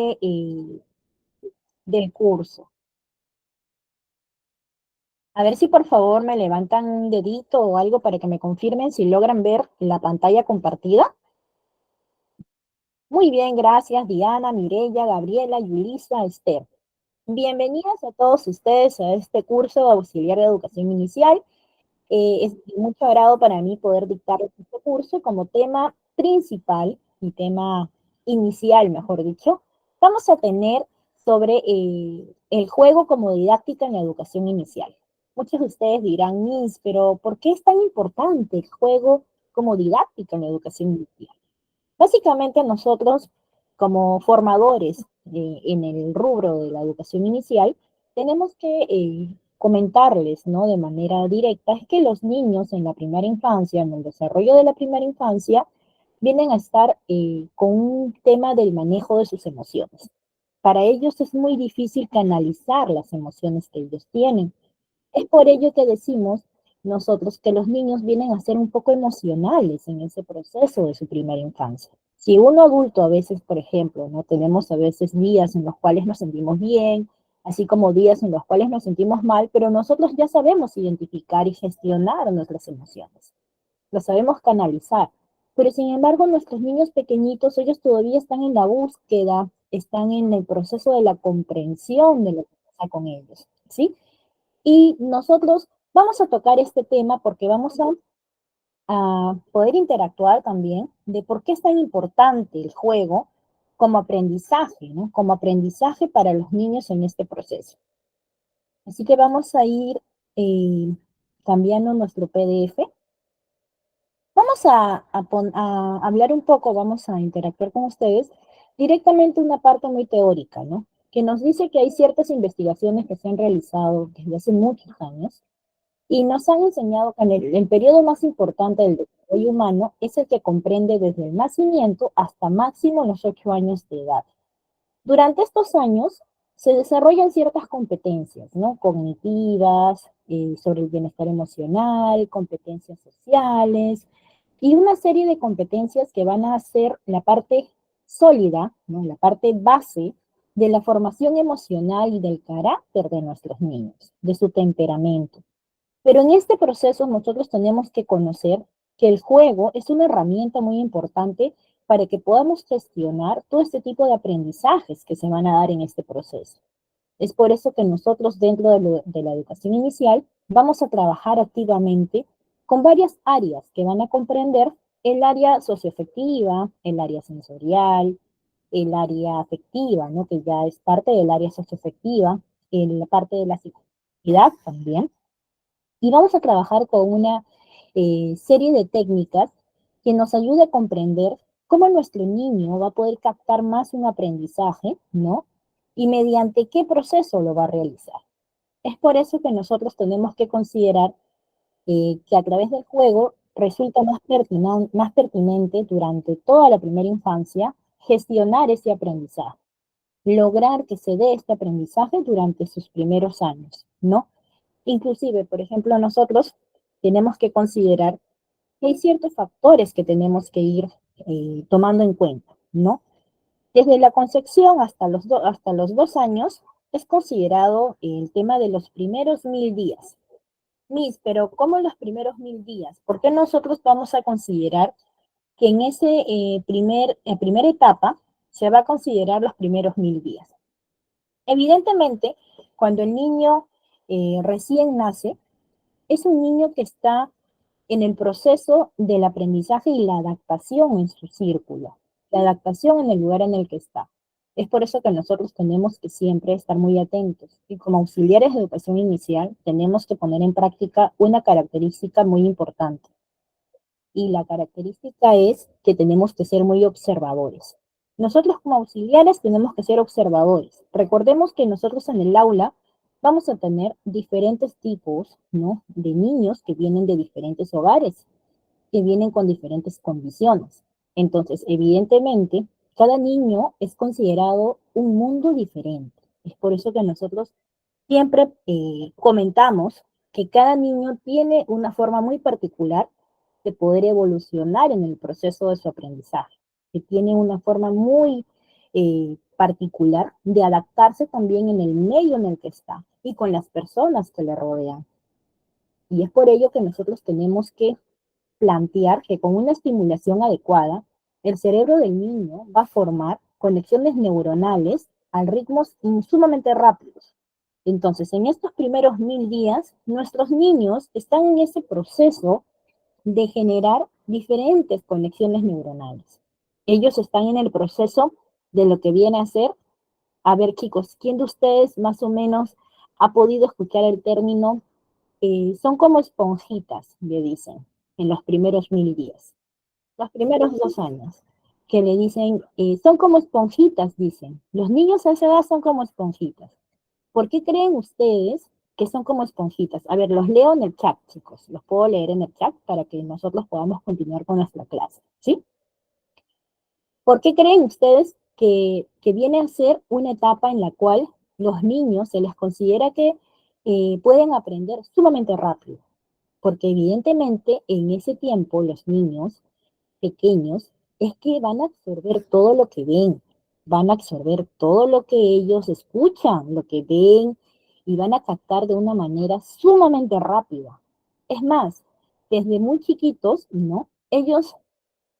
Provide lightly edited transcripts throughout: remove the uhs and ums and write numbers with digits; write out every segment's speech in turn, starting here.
eh, del curso. A ver si por favor me levantan un dedito o algo para que me confirmen si logran ver la pantalla compartida. Muy bien, gracias Diana, Mireya, Gabriela, Yulisa, Esther. Bienvenidas a todos ustedes a este curso auxiliar de educación inicial. Es de mucho agrado para mí poder dictar este curso como tema principal y tema inicial, mejor dicho. Vamos a tener sobre el juego como didáctica en la educación inicial. Muchos de ustedes dirán, Miss, pero ¿por qué es tan importante el juego como didáctica en la educación inicial? Básicamente nosotros, como formadores en el rubro de la educación inicial, tenemos que comentarles, ¿no? De manera directa, es que los niños en la primera infancia, en el desarrollo de la primera infancia, vienen a estar con un tema del manejo de sus emociones. Para ellos es muy difícil canalizar las emociones que ellos tienen. Es por ello que decimos nosotros que los niños vienen a ser un poco emocionales en ese proceso de su primera infancia. Si uno adulto a veces, por ejemplo, no tenemos a veces días en los cuales nos sentimos bien, así como días en los cuales nos sentimos mal, pero nosotros ya sabemos identificar y gestionar nuestras emociones, lo sabemos canalizar. Pero sin embargo, nuestros niños pequeñitos, ellos todavía están en la búsqueda, están en el proceso de la comprensión de lo que pasa con ellos, ¿sí? Y nosotros vamos a tocar este tema porque vamos a poder interactuar también de por qué es tan importante el juego como aprendizaje, ¿no? Como aprendizaje para los niños en este proceso. Así que vamos a ir cambiando nuestro PDF. Vamos a hablar un poco, vamos a interactuar con ustedes directamente una parte muy teórica, ¿no? Que nos dice que hay ciertas investigaciones que se han realizado desde hace muchos años y nos han enseñado que el periodo más importante del desarrollo humano es el que comprende desde el nacimiento hasta máximo los 8 años de edad. Durante estos años se desarrollan ciertas competencias, ¿no? Cognitivas, sobre el bienestar emocional, competencias sociales y una serie de competencias que van a ser la parte sólida, ¿no? La parte base de la formación emocional y del carácter de nuestros niños, de su temperamento. Pero en este proceso nosotros tenemos que conocer que el juego es una herramienta muy importante para que podamos gestionar todo este tipo de aprendizajes que se van a dar en este proceso. Es por eso que nosotros dentro de la educación inicial vamos a trabajar activamente con varias áreas que van a comprender el área socioafectiva, el área sensorial, el área afectiva, ¿no? Que ya es parte del área socioafectiva, la parte de la psicología también, y vamos a trabajar con una serie de técnicas que nos ayude a comprender cómo nuestro niño va a poder captar más un aprendizaje, ¿no? Y mediante qué proceso lo va a realizar. Es por eso que nosotros tenemos que considerar que a través del juego resulta más pertinente durante toda la primera infancia gestionar ese aprendizaje, lograr que se dé este aprendizaje durante sus primeros años, ¿no? Inclusive, por ejemplo, nosotros tenemos que considerar que hay ciertos factores que tenemos que ir tomando en cuenta, ¿no? Desde la concepción hasta los 2 años es considerado el tema de los primeros 1000 días. Miss, pero ¿cómo los primeros 1000 días? ¿Por qué nosotros vamos a considerar que en ese primera etapa se va a considerar los primeros 1000 días? Evidentemente, cuando el niño recién nace, es un niño que está en el proceso del aprendizaje y la adaptación en su círculo, la adaptación en el lugar en el que está. Es por eso que nosotros tenemos que siempre estar muy atentos y como auxiliares de educación inicial tenemos que poner en práctica una característica muy importante. Y la característica es que tenemos que ser muy observadores. Nosotros como auxiliares tenemos que ser observadores. Recordemos que nosotros en el aula vamos a tener diferentes tipos, ¿no? De niños que vienen de diferentes hogares, que vienen con diferentes condiciones. Entonces, evidentemente, cada niño es considerado un mundo diferente. Es por eso que nosotros siempre comentamos que cada niño tiene una forma muy particular de poder evolucionar en el proceso de su aprendizaje, que tiene una forma muy particular de adaptarse también en el medio en el que está y con las personas que le rodean. Y es por ello que nosotros tenemos que plantear que con una estimulación adecuada, el cerebro del niño va a formar conexiones neuronales a ritmos sumamente rápidos. Entonces, en estos primeros 1000 días, nuestros niños están en ese proceso de generar diferentes conexiones neuronales. Ellos están en el proceso de lo que viene a ser, a ver chicos, ¿quién de ustedes más o menos ha podido escuchar el término son como esponjitas, le dicen, en los primeros 1000 días, los primeros 2 años, que le dicen, son como esponjitas, dicen. Los niños a esa edad son como esponjitas. ¿Por qué creen ustedes que son como esponjitas? A ver, los leo en el chat, chicos. Los puedo leer en el chat para que nosotros podamos continuar con nuestra clase, ¿sí? ¿Por qué creen ustedes que viene a ser una etapa en la cual los niños se les considera que pueden aprender sumamente rápido? Porque evidentemente en ese tiempo los niños pequeños es que van a absorber todo lo que ven, van a absorber todo lo que ellos escuchan, lo que ven y van a captar de una manera sumamente rápida. Es más, desde muy chiquitos, ¿no?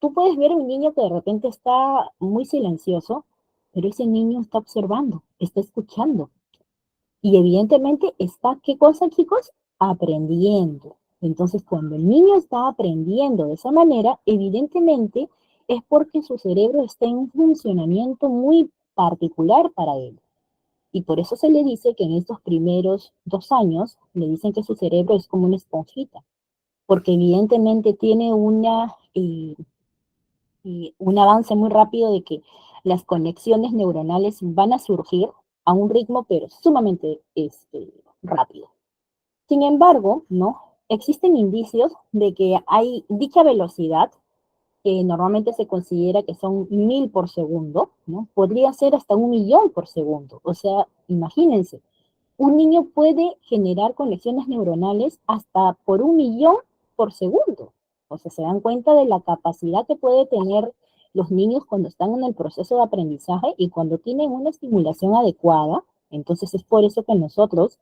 Tú puedes ver a un niño que de repente está muy silencioso, pero ese niño está observando, está escuchando. Y evidentemente está, ¿qué cosa, chicos? Aprendiendo. Entonces, cuando el niño está aprendiendo de esa manera, evidentemente es porque su cerebro está en un funcionamiento muy particular para él. Y por eso se le dice que en estos primeros 2 años le dicen que su cerebro es como una esponjita, porque evidentemente tiene un avance muy rápido de que las conexiones neuronales van a surgir a un ritmo, pero sumamente rápido. Sin embargo, ¿no? Existen indicios de que hay dicha velocidad, que normalmente se considera que son 1000 por segundo, ¿no? Podría ser hasta 1.000.000 por segundo. O sea, imagínense, un niño puede generar conexiones neuronales hasta por 1.000.000 por segundo. O sea, se dan cuenta de la capacidad que puede tener los niños cuando están en el proceso de aprendizaje y cuando tienen una estimulación adecuada. Entonces es por eso que nosotros,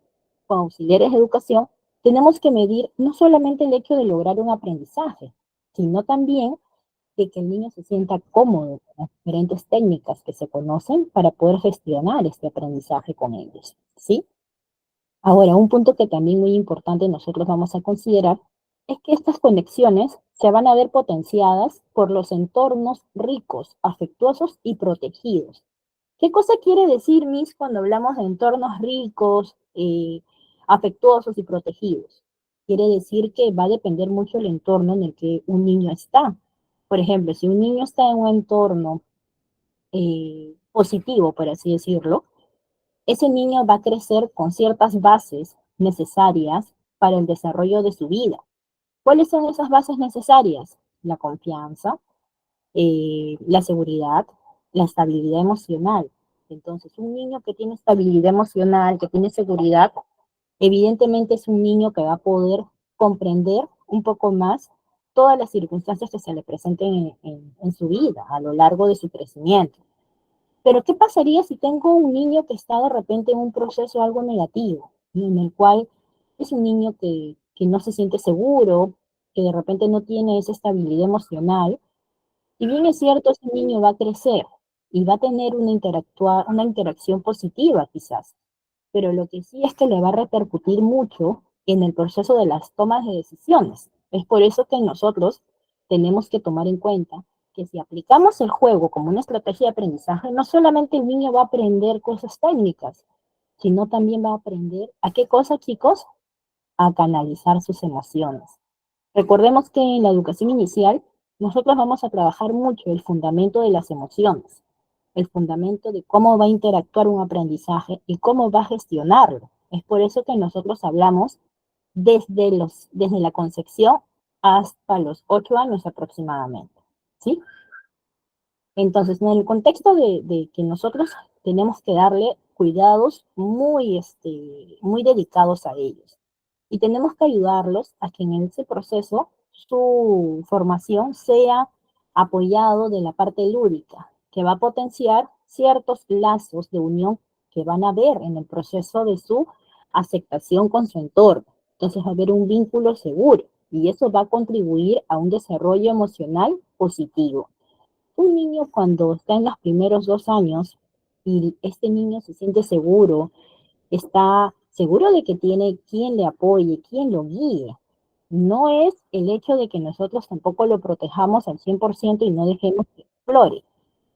como auxiliares de educación, tenemos que medir no solamente el hecho de lograr un aprendizaje, sino también de que el niño se sienta cómodo con las diferentes técnicas que se conocen para poder gestionar este aprendizaje con ellos, ¿sí? Ahora, un punto que también muy importante nosotros vamos a considerar es que estas conexiones se van a ver potenciadas por los entornos ricos, afectuosos y protegidos. ¿Qué cosa quiere decir, Miss, cuando hablamos de entornos ricos, afectuosos y protegidos? Quiere decir que va a depender mucho el entorno en el que un niño está. Por ejemplo, si un niño está en un entorno positivo, por así decirlo, ese niño va a crecer con ciertas bases necesarias para el desarrollo de su vida. ¿Cuáles son esas bases necesarias? La confianza, la seguridad, la estabilidad emocional. Entonces, un niño que tiene estabilidad emocional, que tiene seguridad, evidentemente es un niño que va a poder comprender un poco más todas las circunstancias que se le presenten en su vida a lo largo de su crecimiento. Pero ¿qué pasaría si tengo un niño que está de repente en un proceso algo negativo, en el cual es un niño que no se siente seguro, que de repente no tiene esa estabilidad emocional? Y bien es cierto, ese niño va a crecer y va a tener una interacción positiva quizás, pero lo que sí es que le va a repercutir mucho en el proceso de las tomas de decisiones. Es por eso que nosotros tenemos que tomar en cuenta que si aplicamos el juego como una estrategia de aprendizaje, no solamente el niño va a aprender cosas técnicas, sino también va a aprender a qué cosa, chicos, a canalizar sus emociones. Recordemos que en la educación inicial nosotros vamos a trabajar mucho el fundamento de las emociones, el fundamento de cómo va a interactuar un aprendizaje y cómo va a gestionarlo. Es por eso que nosotros hablamos desde la concepción hasta los 8 años aproximadamente, ¿sí? Entonces, en el contexto de que nosotros tenemos que darle cuidados muy dedicados a ellos y tenemos que ayudarlos a que en ese proceso su formación sea apoyado de la parte lúdica, que va a potenciar ciertos lazos de unión que van a haber en el proceso de su aceptación con su entorno. Entonces va a haber un vínculo seguro y eso va a contribuir a un desarrollo emocional positivo. Un niño cuando está en los primeros 2 años y este niño se siente seguro, está seguro de que tiene quien le apoye, quien lo guíe. No es el hecho de que nosotros tampoco lo protejamos al 100% y no dejemos que explore.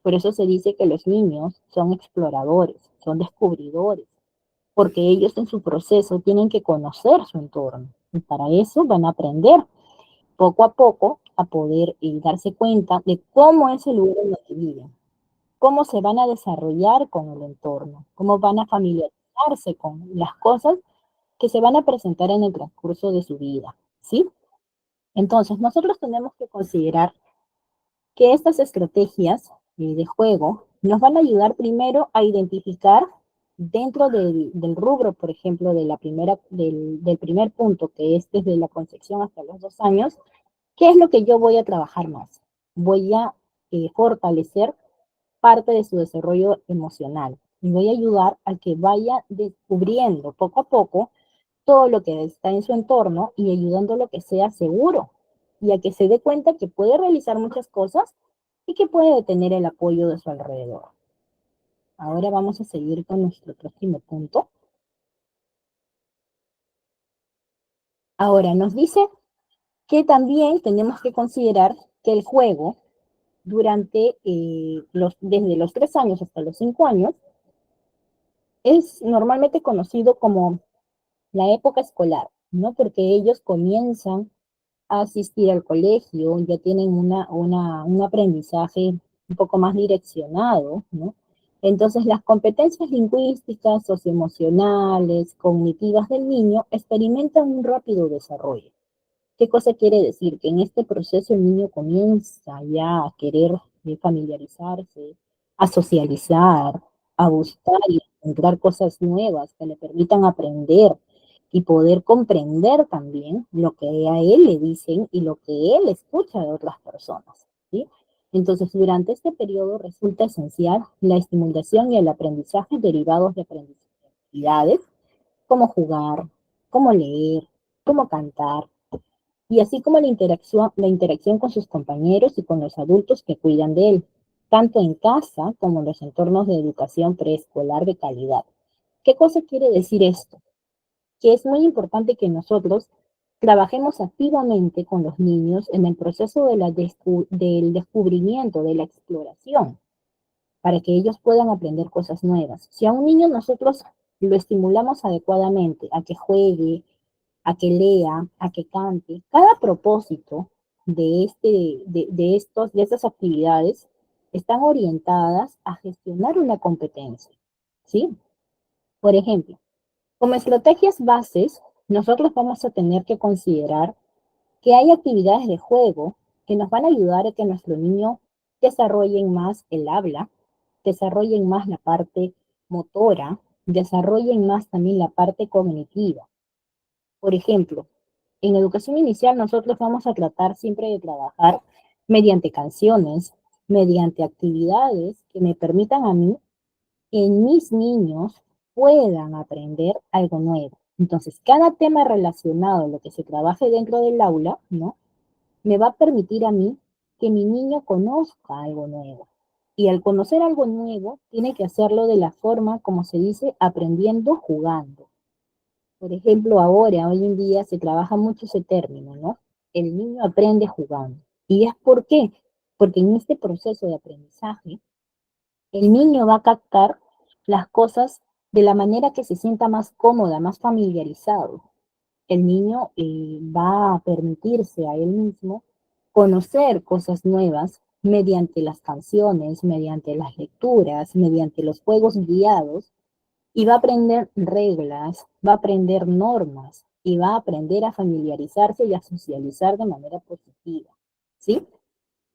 Por eso se dice que los niños son exploradores, son descubridores, porque ellos en su proceso tienen que conocer su entorno y para eso van a aprender poco a poco a poder darse cuenta de cómo es el lugar en el que viven, cómo se van a desarrollar con el entorno, cómo van a familiarizarse con las cosas que se van a presentar en el transcurso de su vida, ¿sí? Entonces, nosotros tenemos que considerar que estas estrategias de juego nos van a ayudar primero a identificar dentro del rubro, por ejemplo, del primer punto, que es desde la concepción hasta los 2 años, qué es lo que yo voy a trabajar más. Voy a fortalecer parte de su desarrollo emocional y voy a ayudar a que vaya descubriendo poco a poco todo lo que está en su entorno y ayudándolo a que sea seguro y a que se dé cuenta que puede realizar muchas cosas y que puede tener el apoyo de su alrededor. Ahora vamos a seguir con nuestro próximo punto. Ahora nos dice que también tenemos que considerar que el juego desde los 3 años hasta los 5 años es normalmente conocido como la época escolar, ¿no? Porque ellos comienzan a asistir al colegio, ya tienen un aprendizaje un poco más direccionado, ¿no? Entonces, las competencias lingüísticas, socioemocionales, cognitivas del niño experimentan un rápido desarrollo. ¿Qué cosa quiere decir? Que en este proceso el niño comienza ya a querer familiarizarse, a socializar, a buscar y encontrar cosas nuevas que le permitan aprender y poder comprender también lo que a él le dicen y lo que él escucha de otras personas, ¿sí? Entonces, durante este periodo resulta esencial la estimulación y el aprendizaje derivados de actividades como jugar, como leer, como cantar, y así como la interacción con sus compañeros y con los adultos que cuidan de él, tanto en casa como en los entornos de educación preescolar de calidad. ¿Qué cosa quiere decir esto? Que es muy importante que nosotros trabajemos activamente con los niños en el proceso del descubrimiento, de la exploración, para que ellos puedan aprender cosas nuevas. Si a un niño nosotros lo estimulamos adecuadamente a que juegue, a que lea, a que cante. Cada propósito de estas actividades están orientadas a gestionar una competencia, ¿sí? Por ejemplo, como estrategias bases, nosotros vamos a tener que considerar que hay actividades de juego que nos van a ayudar a que nuestro niño desarrollen más el habla, desarrollen más la parte motora, desarrollen más también la parte cognitiva. Por ejemplo, en educación inicial nosotros vamos a tratar siempre de trabajar mediante canciones, mediante actividades que me permitan a mí que mis niños puedan aprender algo nuevo. Entonces, cada tema relacionado a lo que se trabaje dentro del aula, ¿no? Me va a permitir a mí que mi niño conozca algo nuevo. Y al conocer algo nuevo, tiene que hacerlo de la forma, como se dice, aprendiendo jugando. Por ejemplo, ahora, hoy en día, se trabaja mucho ese término, ¿no? El niño aprende jugando. ¿Y es por qué? Porque en este proceso de aprendizaje, el niño va a captar las cosas de la manera que se sienta más cómoda, más familiarizado. El niño va a permitirse a él mismo conocer cosas nuevas mediante las canciones, mediante las lecturas, mediante los juegos guiados y va a aprender reglas, va a aprender normas y va a aprender a familiarizarse y a socializar de manera positiva, ¿sí?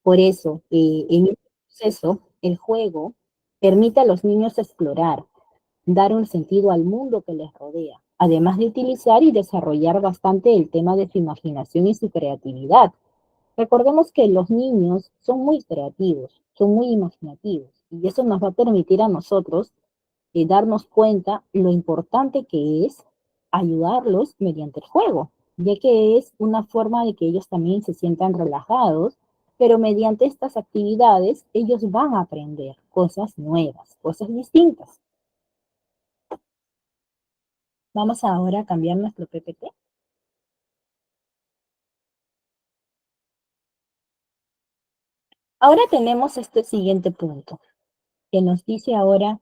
Por eso, en este proceso, el juego permite a los niños explorar, dar un sentido al mundo que les rodea, además de utilizar y desarrollar bastante el tema de su imaginación y su creatividad. Recordemos que los niños son muy creativos, son muy imaginativos. Y eso nos va a permitir a nosotros darnos cuenta lo importante que es ayudarlos mediante el juego, ya que es una forma de que ellos también se sientan relajados, pero mediante estas actividades ellos van a aprender cosas nuevas, cosas distintas. Vamos ahora a cambiar nuestro PPT. Ahora tenemos este siguiente punto, que nos dice ahora,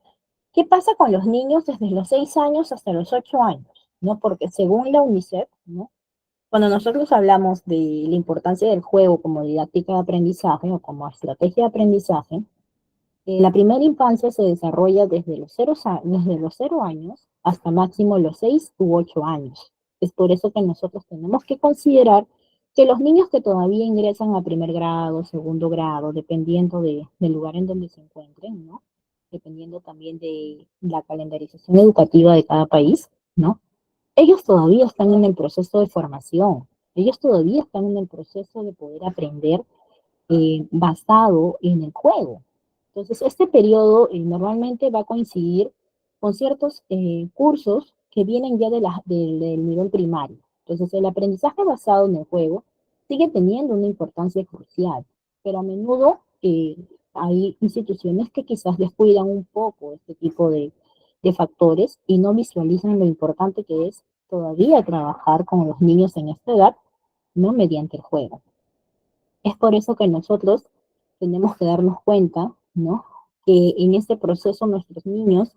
¿qué pasa con los niños desde los 6 años hasta los 8 años? ¿No? Porque según la UNICEF, ¿no? Cuando nosotros hablamos de la importancia del juego como didáctica de aprendizaje o como estrategia de aprendizaje, la primera infancia se desarrolla desde los 0 años hasta máximo los 6 u 8 años. Es por eso que nosotros tenemos que considerar que los niños que todavía ingresan a primer grado, segundo grado, dependiendo del lugar en donde se encuentren, ¿no? Dependiendo también de la calendarización educativa de cada país, ¿no? Ellos todavía están en el proceso de formación, ellos todavía están en el proceso de poder aprender basado en el juego. Entonces, este periodo normalmente va a coincidir con ciertos cursos que vienen ya del nivel primario. Entonces, el aprendizaje basado en el juego sigue teniendo una importancia crucial, pero a menudo hay instituciones que quizás descuidan un poco este tipo de factores y no visualizan lo importante que es todavía trabajar con los niños en esta edad, no mediante el juego. Es por eso que nosotros tenemos que darnos cuenta, ¿no? Que en este proceso nuestros niños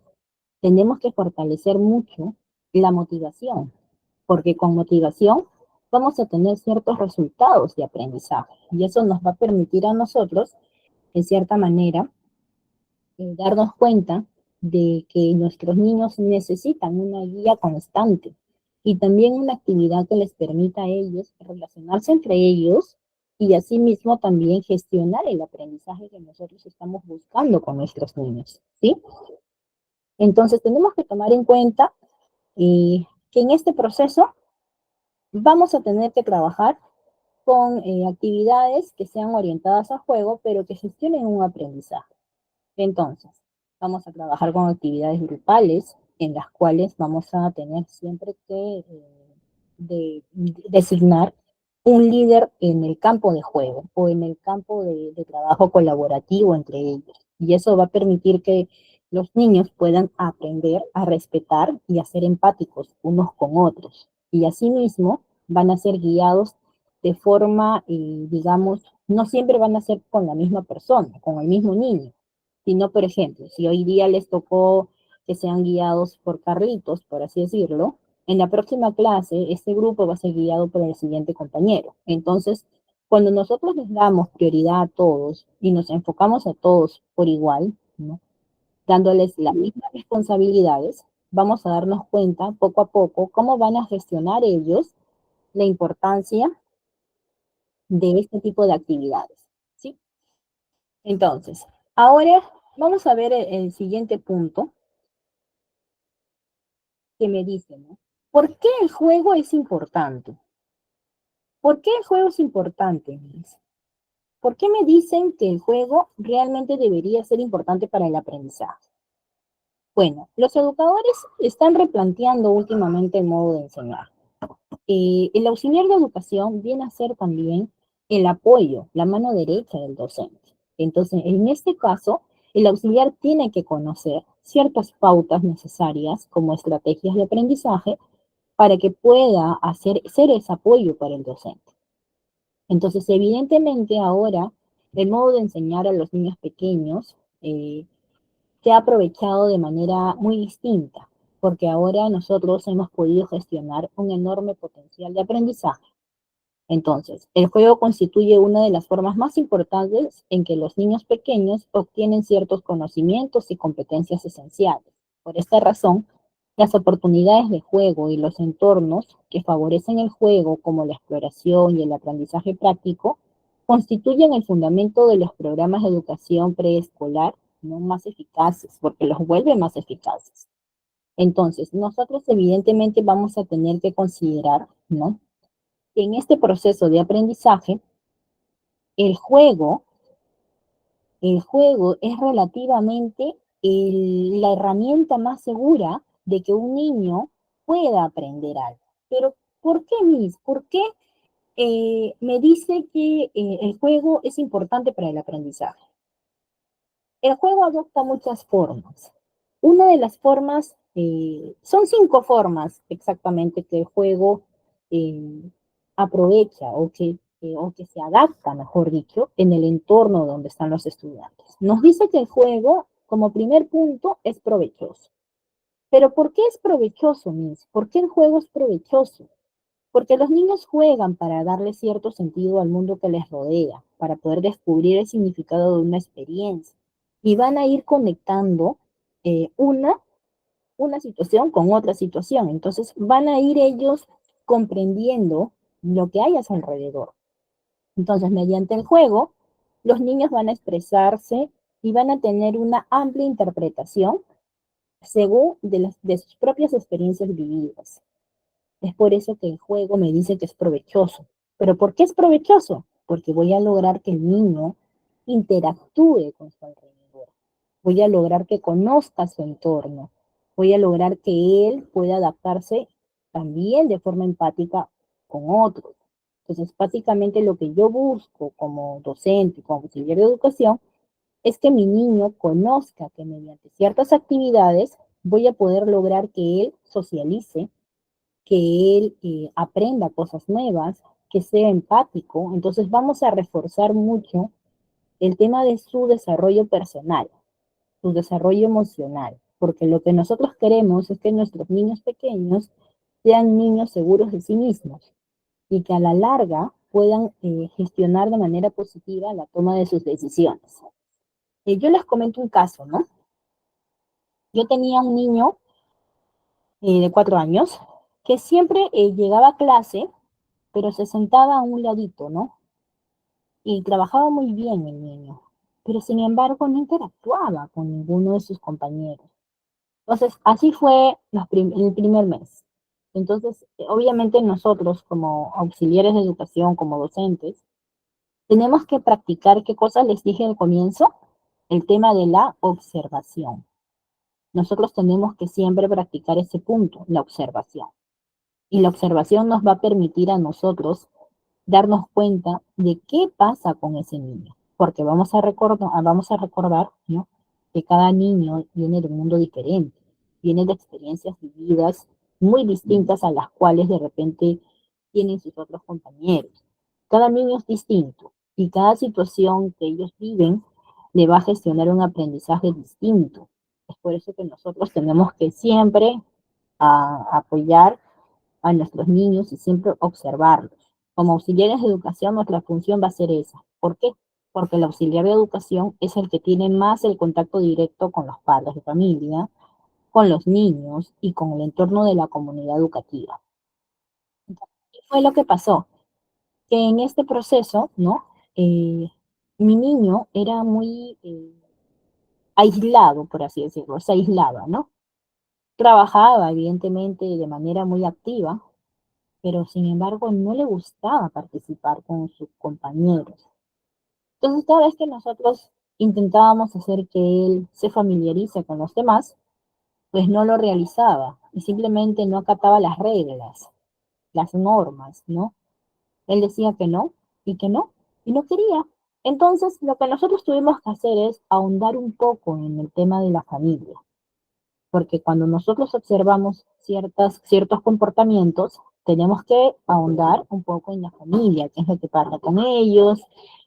tenemos que fortalecer mucho la motivación, porque con motivación vamos a tener ciertos resultados de aprendizaje y eso nos va a permitir a nosotros, en cierta manera, darnos cuenta de que nuestros niños necesitan una guía constante y también una actividad que les permita a ellos relacionarse entre ellos y asimismo también gestionar el aprendizaje que nosotros estamos buscando con nuestros niños, ¿sí? Entonces tenemos que tomar en cuenta que en este proceso vamos a tener que trabajar con actividades que sean orientadas a juego, pero que gestionen un aprendizaje. Entonces, vamos a trabajar con actividades grupales en las cuales vamos a tener siempre que designar un líder en el campo de juego o en el campo de trabajo colaborativo entre ellos. Y eso va a permitir que los niños puedan aprender a respetar y a ser empáticos unos con otros. Y asimismo van a ser guiados de forma, digamos, no siempre van a ser con la misma persona, con el mismo niño, sino, por ejemplo, si hoy día les tocó que sean guiados por Carlitos, por así decirlo, en la próxima clase este grupo va a ser guiado por el siguiente compañero. Entonces, cuando nosotros les damos prioridad a todos y nos enfocamos a todos por igual, ¿no? Dándoles las mismas responsabilidades, vamos a darnos cuenta poco a poco cómo van a gestionar ellos la importancia de este tipo de actividades, ¿sí? Entonces, ahora vamos a ver el siguiente punto que me dice, ¿no? ¿Por qué el juego es importante? ¿Por qué el juego es importante, Miss? ¿Por qué me dicen que el juego realmente debería ser importante para el aprendizaje? Bueno, los educadores están replanteando últimamente el modo de enseñar. El auxiliar de educación viene a ser también el apoyo, la mano derecha del docente. Entonces, en este caso, el auxiliar tiene que conocer ciertas pautas necesarias como estrategias de aprendizaje para que pueda ser ese apoyo para el docente. Entonces, evidentemente ahora el modo de enseñar a los niños pequeños se ha aprovechado de manera muy distinta, porque ahora nosotros hemos podido gestionar un enorme potencial de aprendizaje. Entonces, el juego constituye una de las formas más importantes en que los niños pequeños obtienen ciertos conocimientos y competencias esenciales. Por esta razón, las oportunidades de juego y los entornos que favorecen el juego, como la exploración y el aprendizaje práctico, constituyen el fundamento de los programas de educación preescolar no más eficaces, porque los vuelve más eficaces. Entonces, nosotros evidentemente vamos a tener que considerar, ¿no? En este proceso de aprendizaje, el juego El juego es relativamente la herramienta más segura de que un niño pueda aprender algo. Pero, ¿por qué, Miss? ¿Por qué me dice que el juego es importante para el aprendizaje? El juego adopta muchas formas. Una de las formas, son 5 formas exactamente que el juego eh, aprovecha o que se adapta, mejor dicho, en el entorno donde están los estudiantes. Nos dice que el juego, como primer punto, es provechoso. Pero ¿por qué es provechoso, Miss? ¿Por qué el juego es provechoso? Porque los niños juegan para darle cierto sentido al mundo que les rodea, para poder descubrir el significado de una experiencia. Y van a ir conectando eh, una, una situación con otra situación. Entonces van a ir ellos comprendiendo lo que hay a su alrededor. Entonces, mediante el juego, los niños van a expresarse y van a tener una amplia interpretación según de sus propias experiencias vividas. Es por eso que el juego me dice que es provechoso. ¿Pero por qué es provechoso? Porque voy a lograr que el niño interactúe con su alrededor. Voy a lograr que conozca su entorno. Voy a lograr que él pueda adaptarse también de forma empática con otros. Entonces, básicamente lo que yo busco como docente, como auxiliar de educación, es que mi niño conozca que mediante ciertas actividades voy a poder lograr que él socialice, que él aprenda cosas nuevas, que sea empático. Entonces vamos a reforzar mucho el tema de su desarrollo personal, su desarrollo emocional, porque lo que nosotros queremos es que nuestros niños pequeños sean niños seguros de sí mismos y que a la larga puedan gestionar de manera positiva la toma de sus decisiones. Yo les comento un caso, ¿no? Yo tenía un niño de 4 años que siempre llegaba a clase, pero se sentaba a un ladito, ¿no? Y trabajaba muy bien el niño, pero sin embargo no interactuaba con ninguno de sus compañeros. Entonces, así fue el primer mes. Entonces, obviamente nosotros como auxiliares de educación, como docentes, tenemos que practicar qué cosas les dije al comienzo, el tema de la observación. Nosotros tenemos que siempre practicar ese punto, la observación. Y la observación nos va a permitir a nosotros darnos cuenta de qué pasa con ese niño, porque vamos a recordar, ¿no? Que cada niño viene de un mundo diferente, viene de experiencias vividas muy distintas a las cuales de repente tienen sus otros compañeros. Cada niño es distinto y cada situación que ellos viven le va a gestionar un aprendizaje distinto. Es por eso que nosotros tenemos que siempre apoyar a nuestros niños y siempre observarlos. Como auxiliares de educación, nuestra función va a ser esa. ¿Por qué? Porque el auxiliar de educación es el que tiene más el contacto directo con los padres de familia, con los niños y con el entorno de la comunidad educativa. Entonces, ¿qué fue lo que pasó? Que en este proceso, ¿no? Mi niño era muy aislado, por así decirlo, se aislaba, ¿no? Trabajaba, evidentemente, de manera muy activa, pero sin embargo no le gustaba participar con sus compañeros. Entonces, cada vez que nosotros intentábamos hacer que él se familiarice con los demás, pues no lo realizaba y simplemente no acataba las reglas, las normas, ¿no? Él decía que no y no quería. Entonces, lo que nosotros tuvimos que hacer es ahondar un poco en el tema de la familia, porque cuando nosotros observamos ciertos comportamientos, tenemos que ahondar un poco en la familia, qué es lo que pasa con ellos,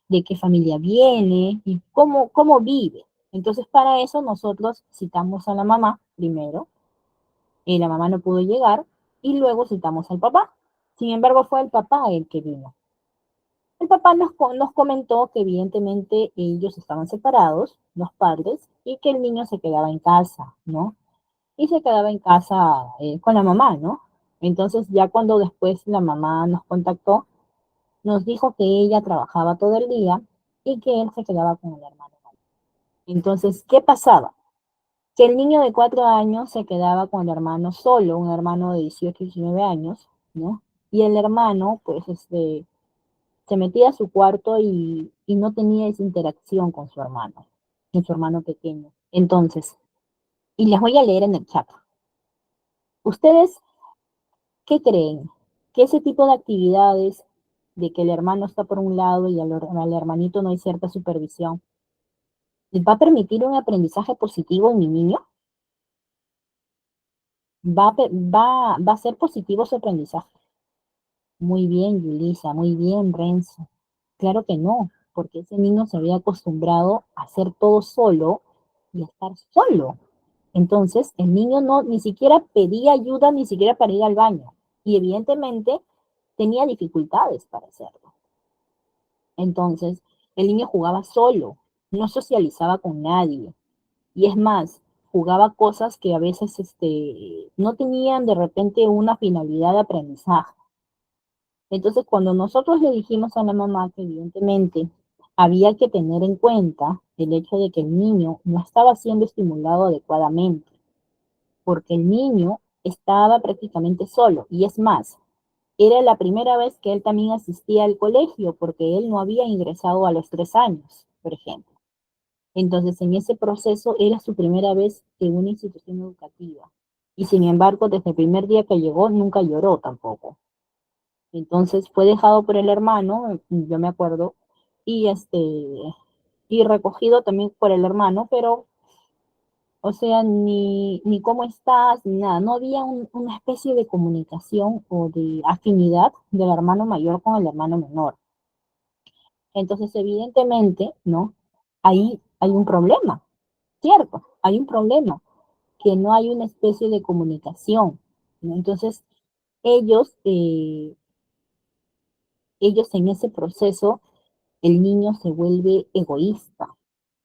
de qué familia viene y cómo vive. Entonces, para eso nosotros citamos a la mamá primero, y la mamá no pudo llegar, y luego citamos al papá. Sin embargo, fue el papá el que vino. El papá nos comentó que evidentemente ellos estaban separados, los padres, y que el niño se quedaba en casa, ¿no? Y se quedaba en casa con la mamá, ¿no? Entonces ya cuando después la mamá nos contactó, nos dijo que ella trabajaba todo el día y que él se quedaba con el hermano. Entonces, ¿qué pasaba? Que el niño de 4 años se quedaba con el hermano solo, un hermano de 18 y 19 años, ¿no? Y el hermano, pues, se metía a su cuarto y no tenía esa interacción con su hermano pequeño. Entonces, y les voy a leer en el chat. ¿Ustedes qué creen? Que ese tipo de actividades, de que el hermano está por un lado y al hermanito no hay cierta supervisión, ¿les va a permitir un aprendizaje positivo en mi niño? Va a ser positivo su aprendizaje. Muy bien, Yulisa, muy bien, Renzo. Claro que no, porque ese niño se había acostumbrado a hacer todo solo y a estar solo. Entonces, el niño no ni siquiera pedía ayuda, ni siquiera para ir al baño. Y evidentemente tenía dificultades para hacerlo. Entonces, el niño jugaba solo, no socializaba con nadie. Y es más, jugaba cosas que a veces no tenían de repente una finalidad de aprendizaje. Entonces, cuando nosotros le dijimos a la mamá que evidentemente había que tener en cuenta el hecho de que el niño no estaba siendo estimulado adecuadamente, porque el niño estaba prácticamente solo, y es más, era la primera vez que él también asistía al colegio, porque él no había ingresado a los 3 años, por ejemplo. Entonces, en ese proceso era su primera vez en una institución educativa. Y sin embargo, desde el primer día que llegó, nunca lloró tampoco. Entonces fue dejado por el hermano, yo me acuerdo, y y recogido también por el hermano, pero, o sea, ni cómo estás, ni nada. No había una especie de comunicación o de afinidad del hermano mayor con el hermano menor. Entonces, evidentemente, ¿no? Ahí hay un problema, ¿cierto? Hay un problema, que no hay una especie de comunicación, ¿no? Entonces, ellos, eh, ellos en ese proceso, el niño se vuelve egoísta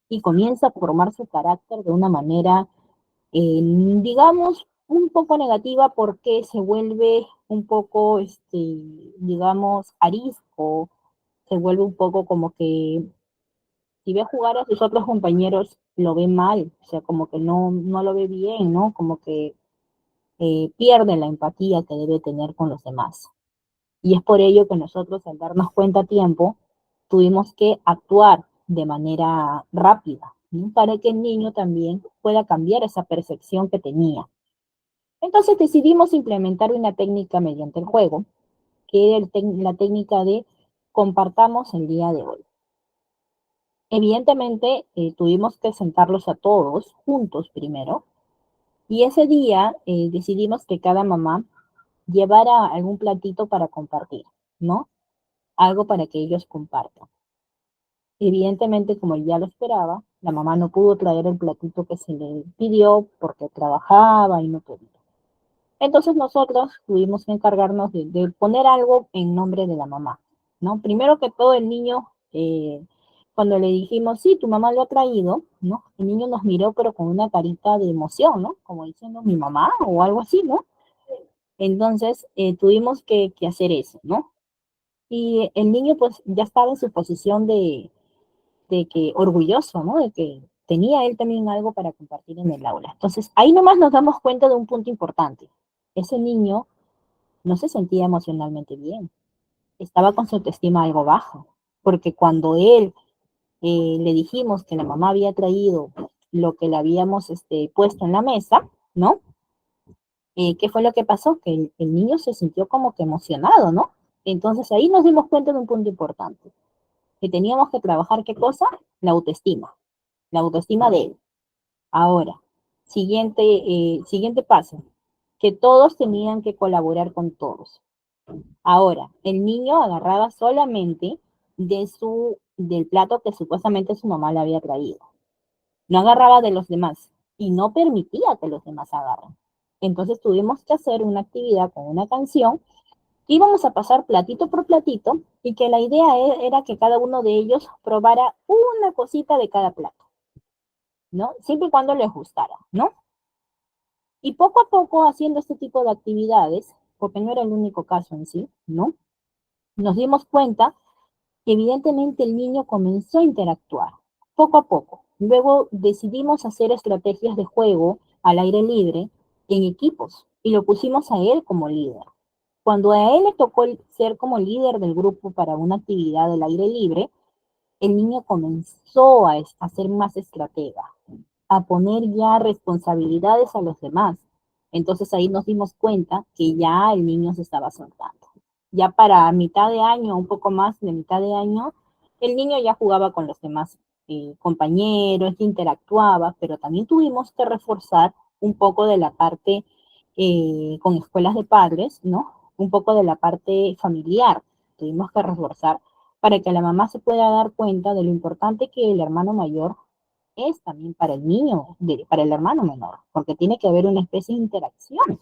y comienza a formar su carácter de una manera, digamos, un poco negativa, porque se vuelve un poco, digamos, arisco, se vuelve un poco como que si ve jugar a sus otros compañeros, lo ve mal, o sea, como que no lo ve bien, ¿no? Como que pierde la empatía que debe tener con los demás. Y es por ello que nosotros, al darnos cuenta a tiempo, tuvimos que actuar de manera rápida, ¿no? Para que el niño también pueda cambiar esa percepción que tenía. Entonces decidimos implementar una técnica mediante el juego, que era la técnica de compartamos el día de hoy. Evidentemente, tuvimos que sentarlos a todos juntos primero, y ese día decidimos que cada mamá llevara algún platito para compartir, ¿no? Algo para que ellos compartan. Evidentemente, como ya lo esperaba, la mamá no pudo traer el platito que se le pidió porque trabajaba y no podía. Entonces nosotros tuvimos que encargarnos de poner algo en nombre de la mamá, ¿no? Primero que todo, el niño, cuando le dijimos, sí, tu mamá lo ha traído, ¿no? El niño nos miró, pero con una carita de emoción, ¿no? Como diciendo, mi mamá o algo así, ¿no? Entonces tuvimos que hacer eso, ¿no? Y el niño pues ya estaba en su posición de que orgulloso, ¿no? De que tenía él también algo para compartir en el aula. Entonces, ahí nomás nos damos cuenta de un punto importante. Ese niño no se sentía emocionalmente bien, estaba con su autoestima algo baja, porque cuando él le dijimos que la mamá había traído lo que le habíamos puesto en la mesa, ¿no? ¿Qué fue lo que pasó? Que el niño se sintió como que emocionado, ¿no? Entonces ahí nos dimos cuenta de un punto importante, que teníamos que trabajar, ¿qué cosa? La autoestima de él. Ahora, siguiente paso, que todos tenían que colaborar con todos. Ahora, el niño agarraba solamente del plato que supuestamente su mamá le había traído. No agarraba de los demás y no permitía que los demás agarren. Entonces tuvimos que hacer una actividad con una canción. Íbamos a pasar platito por platito y que la idea era que cada uno de ellos probara una cosita de cada plato, ¿no? Siempre y cuando les gustara, ¿no? Y poco a poco, haciendo este tipo de actividades, porque no era el único caso en sí, ¿no? Nos dimos cuenta que evidentemente el niño comenzó a interactuar, poco a poco. Luego decidimos hacer estrategias de juego al aire libre en equipos y lo pusimos a él como líder. Cuando a él le tocó ser como líder del grupo para una actividad del aire libre, el niño comenzó a ser más estratega, a poner ya responsabilidades a los demás. Entonces ahí nos dimos cuenta que ya el niño se estaba soltando. Ya para mitad de año, un poco más de mitad de año, el niño ya jugaba con los demás compañeros, interactuaba, pero también tuvimos que reforzar un poco de la parte con escuelas de padres, ¿no? Un poco de la parte familiar. Tuvimos que reforzar para que la mamá se pueda dar cuenta de lo importante que el hermano mayor es también para el niño, para el hermano menor, porque tiene que haber una especie de interacción,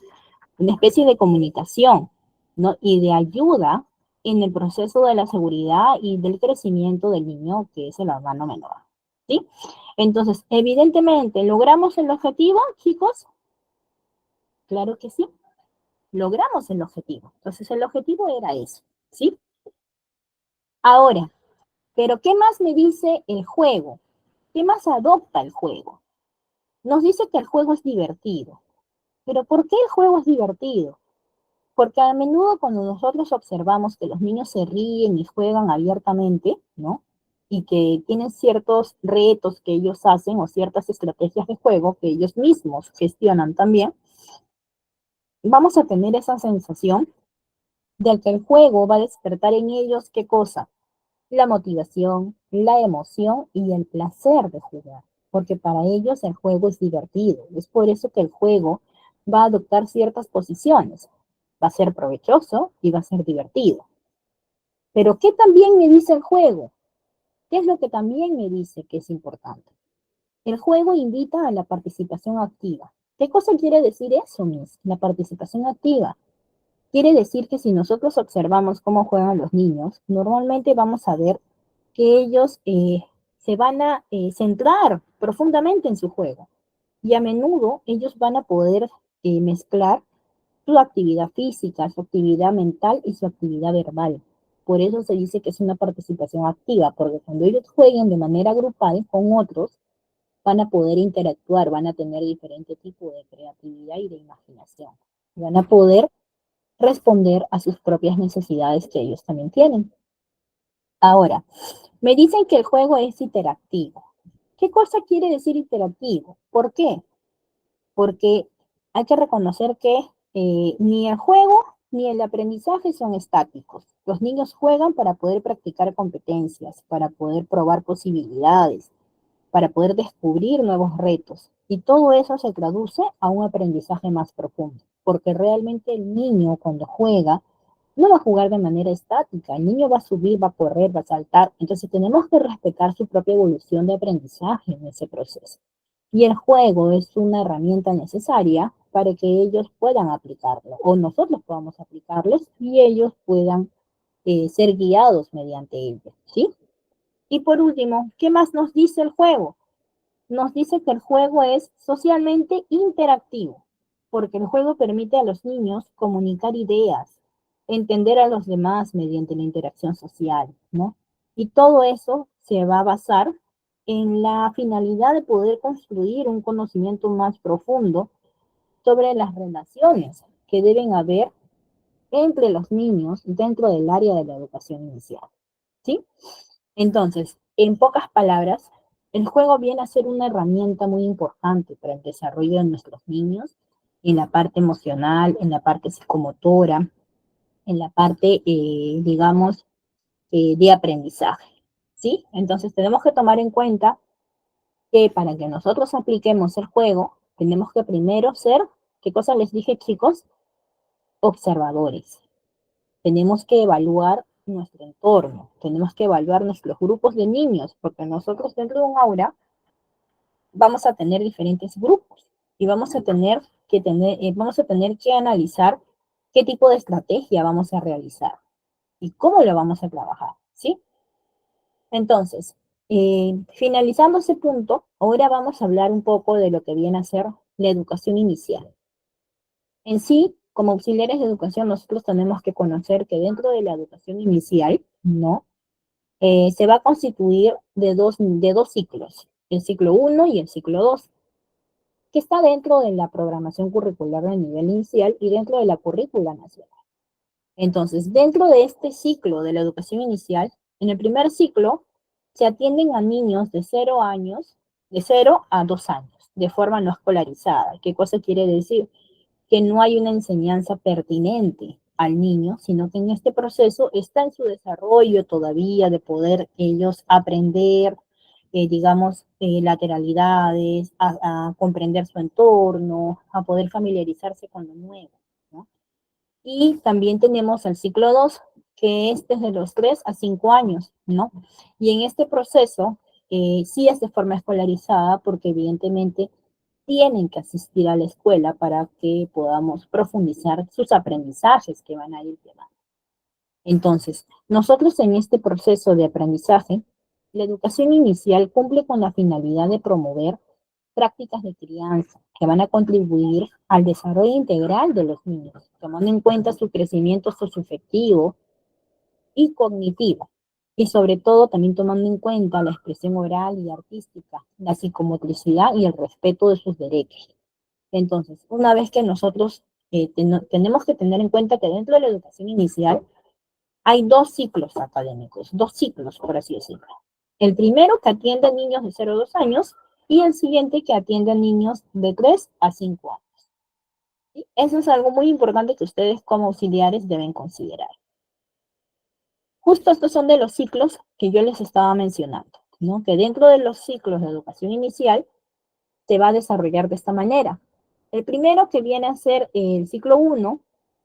una especie de comunicación, ¿no? Y de ayuda en el proceso de la seguridad y del crecimiento del niño, que es el hermano menor, ¿sí? Entonces, evidentemente, ¿logramos el objetivo, chicos? Claro que sí, logramos el objetivo. Entonces, el objetivo era eso, ¿sí? Ahora, ¿pero qué más me dice el juego? ¿Qué más adopta el juego? Nos dice que el juego es divertido. ¿Pero por qué el juego es divertido? Porque a menudo cuando nosotros observamos que los niños se ríen y juegan abiertamente, ¿no? Y que tienen ciertos retos que ellos hacen o ciertas estrategias de juego que ellos mismos gestionan también, vamos a tener esa sensación de que el juego va a despertar en ellos qué cosa, la motivación, la emoción y el placer de jugar, porque para ellos el juego es divertido. Es por eso que el juego va a adoptar ciertas posiciones. Va a ser provechoso y va a ser divertido. Pero ¿qué también me dice el juego? ¿Qué es lo que también me dice que es importante? El juego invita a la participación activa. ¿Qué cosa quiere decir eso, Miss? La participación activa. Quiere decir que si nosotros observamos cómo juegan los niños, normalmente vamos a ver que ellos se van a centrar profundamente en su juego y a menudo ellos van a poder mezclar su actividad física, su actividad mental y su actividad verbal. Por eso se dice que es una participación activa, porque cuando ellos jueguen de manera grupal con otros, van a poder interactuar, van a tener diferente tipo de creatividad y de imaginación. Van a poder responder a sus propias necesidades que ellos también tienen. Ahora, me dicen que el juego es interactivo. ¿Qué cosa quiere decir interactivo? ¿Por qué? Porque hay que reconocer que ni el juego ni el aprendizaje son estáticos. Los niños juegan para poder practicar competencias, para poder probar posibilidades, para poder descubrir nuevos retos. Y todo eso se traduce a un aprendizaje más profundo, porque realmente el niño cuando juega no va a jugar de manera estática, el niño va a subir, va a correr, va a saltar, entonces tenemos que respetar su propia evolución de aprendizaje en ese proceso. Y el juego es una herramienta necesaria para que ellos puedan aplicarlo o nosotros podamos aplicarlos y ellos puedan ser guiados mediante ellos, ¿sí? Y por último, ¿qué más nos dice el juego? Nos dice que el juego es socialmente interactivo, porque el juego permite a los niños comunicar ideas, entender a los demás mediante la interacción social, ¿no? Y todo eso se va a basar en la finalidad de poder construir un conocimiento más profundo sobre las relaciones que deben haber entre los niños dentro del área de la educación inicial, ¿sí? Entonces, en pocas palabras, el juego viene a ser una herramienta muy importante para el desarrollo de nuestros niños en la parte emocional, en la parte psicomotora, en la parte, digamos, de aprendizaje, ¿sí? Entonces, tenemos que tomar en cuenta que para que nosotros apliquemos el juego, tenemos que primero ser, ¿qué cosa les dije, chicos? Observadores. Tenemos que evaluar nuestro entorno, tenemos que evaluar nuestros grupos de niños, porque nosotros dentro de un aula vamos a tener diferentes grupos y vamos a tener que analizar qué tipo de estrategia vamos a realizar y cómo lo vamos a trabajar, ¿sí? Entonces, finalizando ese punto, ahora vamos a hablar un poco de lo que viene a ser la educación inicial. En sí, como auxiliares de educación, nosotros tenemos que conocer que dentro de la educación inicial, ¿no? Se va a constituir de dos ciclos, el ciclo uno y el ciclo 2, que está dentro de la programación curricular de nivel inicial y dentro de la currícula nacional. Entonces, dentro de este ciclo de la educación inicial, en el primer ciclo se atienden a niños de 0 años, de 0 a 2 años, de forma no escolarizada. ¿Qué cosa quiere decir? Que no hay una enseñanza pertinente al niño, sino que en este proceso está en su desarrollo todavía de poder ellos aprender, digamos, lateralidades, a comprender su entorno, a poder familiarizarse con lo nuevo, ¿no? Y también tenemos el ciclo 2 que es desde los 3 a 5 años, ¿no? Y en este proceso sí es de forma escolarizada porque evidentemente tienen que asistir a la escuela para que podamos profundizar sus aprendizajes que van a ir llevando. Entonces, nosotros en este proceso de aprendizaje, la educación inicial cumple con la finalidad de promover prácticas de crianza que van a contribuir al desarrollo integral de los niños, tomando en cuenta su crecimiento socioafectivo y cognitivo, y sobre todo también tomando en cuenta la expresión oral y artística, la psicomotricidad y el respeto de sus derechos. Entonces, una vez que nosotros tenemos que tener en cuenta que dentro de la educación inicial hay dos ciclos académicos, dos ciclos, por así decirlo. El primero que atiende a niños de 0 a 2 años y el siguiente que atiende a niños de 3 a 5 años. ¿Sí? Eso es algo muy importante que ustedes como auxiliares deben considerar. Justo estos son de los ciclos que yo les estaba mencionando, ¿no? Que dentro de los ciclos de educación inicial se va a desarrollar de esta manera. El primero que viene a ser el ciclo 1,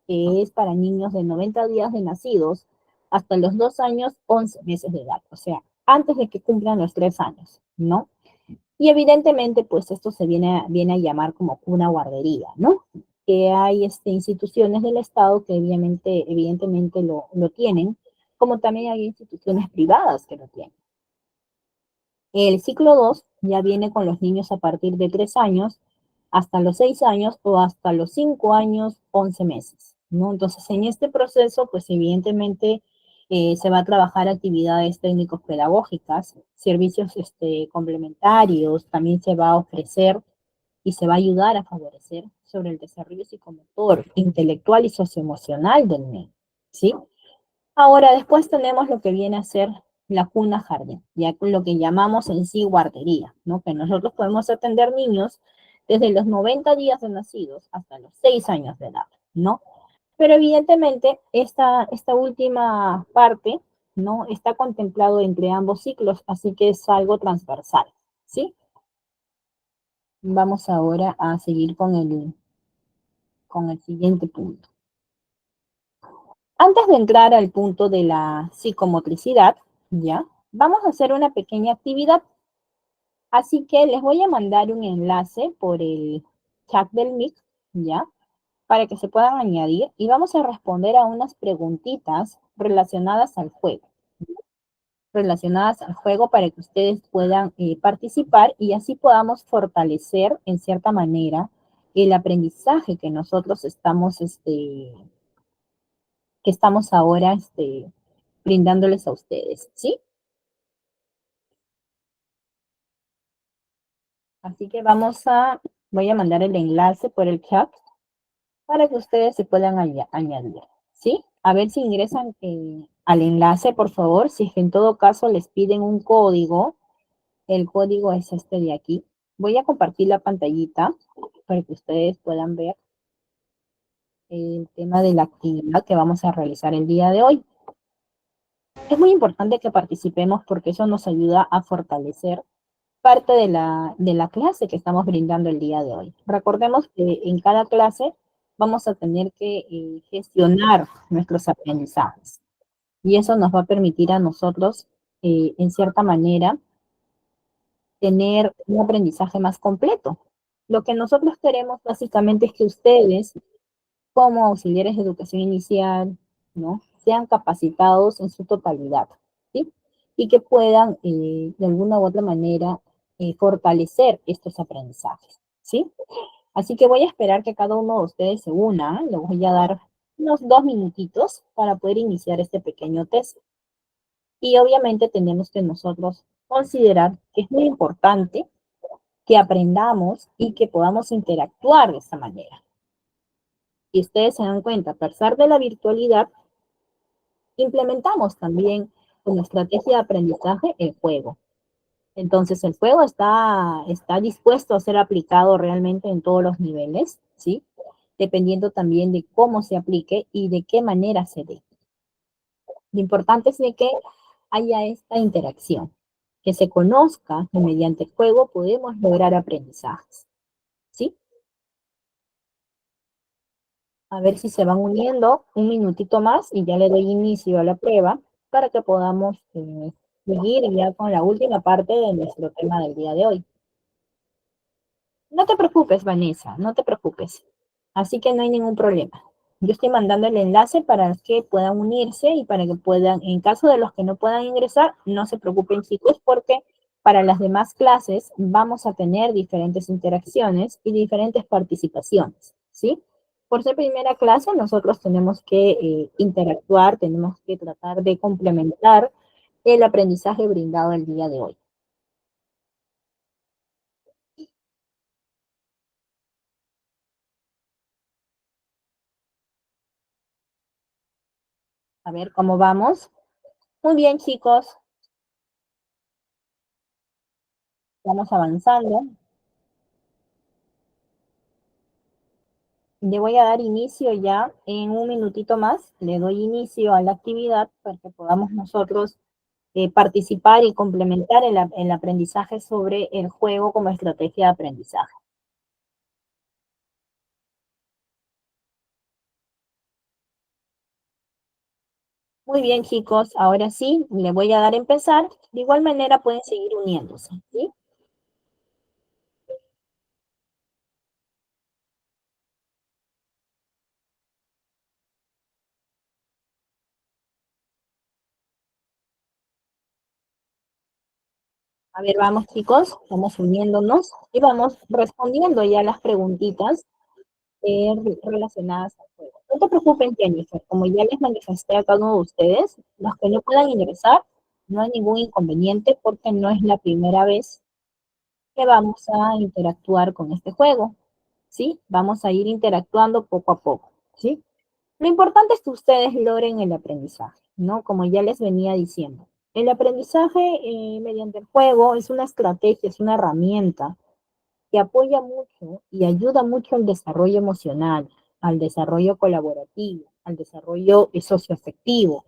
que es para niños de 90 días de nacidos hasta los 2 años, 11 meses de edad, o sea, antes de que cumplan los 3 años, ¿no? Y evidentemente, pues esto se viene a llamar como una guardería, ¿no? Que hay instituciones del Estado que evidentemente lo tienen, como también hay instituciones privadas que lo tienen. El ciclo 2 ya viene con los niños a partir de 3 años hasta los 6 años o hasta los 5 años, 11 meses, ¿no? Entonces, en este proceso, pues evidentemente se va a trabajar actividades técnicos-pedagógicas, servicios complementarios, también se va a ofrecer y se va a ayudar a favorecer sobre el desarrollo psicomotor, intelectual y socioemocional del niño, ¿sí? Ahora, después tenemos lo que viene a ser la cuna jardín, ya lo que llamamos en sí guardería, ¿no? Que nosotros podemos atender niños desde los 90 días de nacidos hasta los 6 años de edad, ¿no? Pero evidentemente esta última parte, ¿no? Está contemplado entre ambos ciclos, así que es algo transversal, ¿sí? Vamos ahora a seguir con el siguiente punto. Antes de entrar al punto de la psicomotricidad, ¿ya? Vamos a hacer una pequeña actividad. Así que les voy a mandar un enlace por el chat del Meet, ¿ya? Para que se puedan añadir y vamos a responder a unas preguntitas relacionadas al juego para que ustedes puedan participar y así podamos fortalecer en cierta manera el aprendizaje que nosotros que estamos ahora brindándoles a ustedes, ¿sí? Así que voy a mandar el enlace por el chat para que ustedes se puedan añadir, ¿sí? A ver si ingresan al enlace, por favor. Si es que en todo caso les piden un código, el código es este de aquí. Voy a compartir la pantallita para que ustedes puedan ver el tema de la actividad que vamos a realizar el día de hoy. Es muy importante que participemos porque eso nos ayuda a fortalecer parte de la clase que estamos brindando el día de hoy. Recordemos que en cada clase vamos a tener que gestionar nuestros aprendizajes y eso nos va a permitir a nosotros, en cierta manera, tener un aprendizaje más completo. Lo que nosotros queremos básicamente es que ustedes, como auxiliares de educación inicial, ¿no? Sean capacitados en su totalidad, ¿sí? Y que puedan, de alguna u otra manera, fortalecer estos aprendizajes, ¿sí? Así que voy a esperar que cada uno de ustedes se una. Le voy a dar unos 2 minutitos para poder iniciar este pequeño test. Y obviamente tenemos que nosotros considerar que es muy importante que aprendamos y que podamos interactuar de esta manera. Y ustedes se dan cuenta, a pesar de la virtualidad, Implementamos también como estrategia de aprendizaje el juego. Entonces, el juego está dispuesto a ser aplicado realmente en todos los niveles, ¿sí? Dependiendo también de cómo se aplique y de qué manera se dé. Lo importante es de que haya esta interacción, que se conozca que mediante el juego podemos lograr aprendizajes, ¿sí? A ver si se van uniendo un minutito más y ya le doy inicio a la prueba para que podamos seguir ya con la última parte de nuestro tema del día de hoy. No te preocupes, Vanessa, no te preocupes. Así que no hay ningún problema. Yo estoy mandando el enlace para que puedan unirse y para que puedan, en caso de los que no puedan ingresar, no se preocupen, chicos, porque para las demás clases vamos a tener diferentes interacciones y diferentes participaciones, ¿sí? Por ser primera clase, nosotros tenemos que interactuar, tenemos que tratar de complementar el aprendizaje brindado el día de hoy. A ver cómo vamos. Muy bien, chicos, vamos avanzando. Le voy a dar inicio ya en un minutito más. Le doy inicio a la actividad para que podamos nosotros participar y complementar el aprendizaje sobre el juego como estrategia de aprendizaje. Muy bien, chicos, ahora sí, le voy a dar a empezar. De igual manera pueden seguir uniéndose, ¿sí? A ver, vamos, chicos, vamos uniéndonos y vamos respondiendo ya las preguntitas relacionadas al juego. No te preocupen, Jennifer, como ya les manifesté a cada uno de ustedes, los que no puedan ingresar, no hay ningún inconveniente porque no es la primera vez que vamos a interactuar con este juego, ¿sí? Vamos a ir interactuando poco a poco, ¿sí? Lo importante es que ustedes logren el aprendizaje, ¿no? Como ya les venía diciendo. El aprendizaje mediante el juego es una estrategia, es una herramienta que apoya mucho y ayuda mucho al desarrollo emocional, al desarrollo colaborativo, al desarrollo socioafectivo.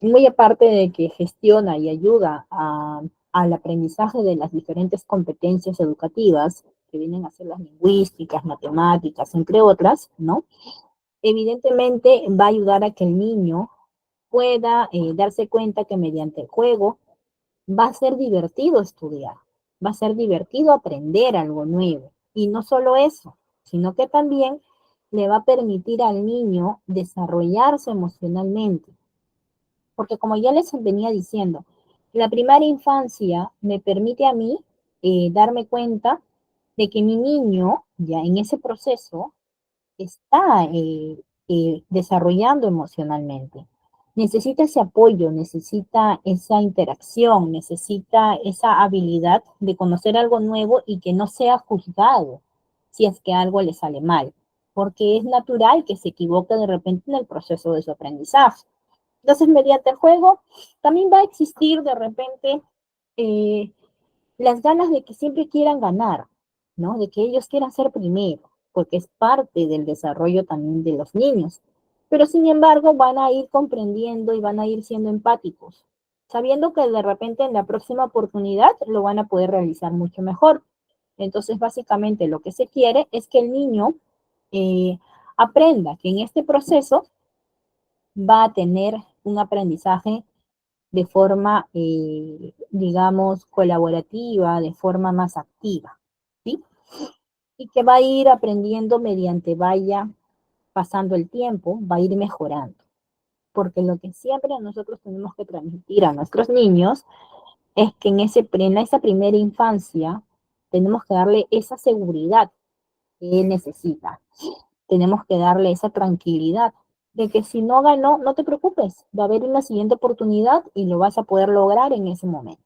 Muy aparte de que gestiona y ayuda al aprendizaje de las diferentes competencias educativas, que vienen a ser las lingüísticas, matemáticas, entre otras, ¿no? Evidentemente va a ayudar a que el niño pueda darse cuenta que mediante el juego va a ser divertido estudiar, va a ser divertido aprender algo nuevo. Y no solo eso, sino que también le va a permitir al niño desarrollarse emocionalmente. Porque como ya les venía diciendo, la primera infancia me permite a mí darme cuenta de que mi niño, ya en ese proceso, está desarrollando emocionalmente. Necesita ese apoyo, necesita esa interacción, necesita esa habilidad de conocer algo nuevo y que no sea juzgado si es que algo le sale mal, porque es natural que se equivoque de repente en el proceso de su aprendizaje. Entonces, mediante el juego, también va a existir de repente eh, las ganas de que siempre quieran ganar, ¿no? De que ellos quieran ser primero, porque es parte del desarrollo también de los niños. Pero sin embargo, van a ir comprendiendo y van a ir siendo empáticos, sabiendo que de repente en la próxima oportunidad lo van a poder realizar mucho mejor. Entonces, básicamente lo que se quiere es que el niño eh, aprenda que en este proceso va a tener un aprendizaje de forma, digamos, colaborativa, de forma más activa, ¿sí? Y que va a ir aprendiendo mediante vaya pasando el tiempo, va a ir mejorando. Porque lo que siempre nosotros tenemos que transmitir a nuestros niños es que en esa primera infancia tenemos que darle esa seguridad que él necesita. Tenemos que darle esa tranquilidad de que si no ganó, no te preocupes, va a haber una siguiente oportunidad y lo vas a poder lograr en ese momento.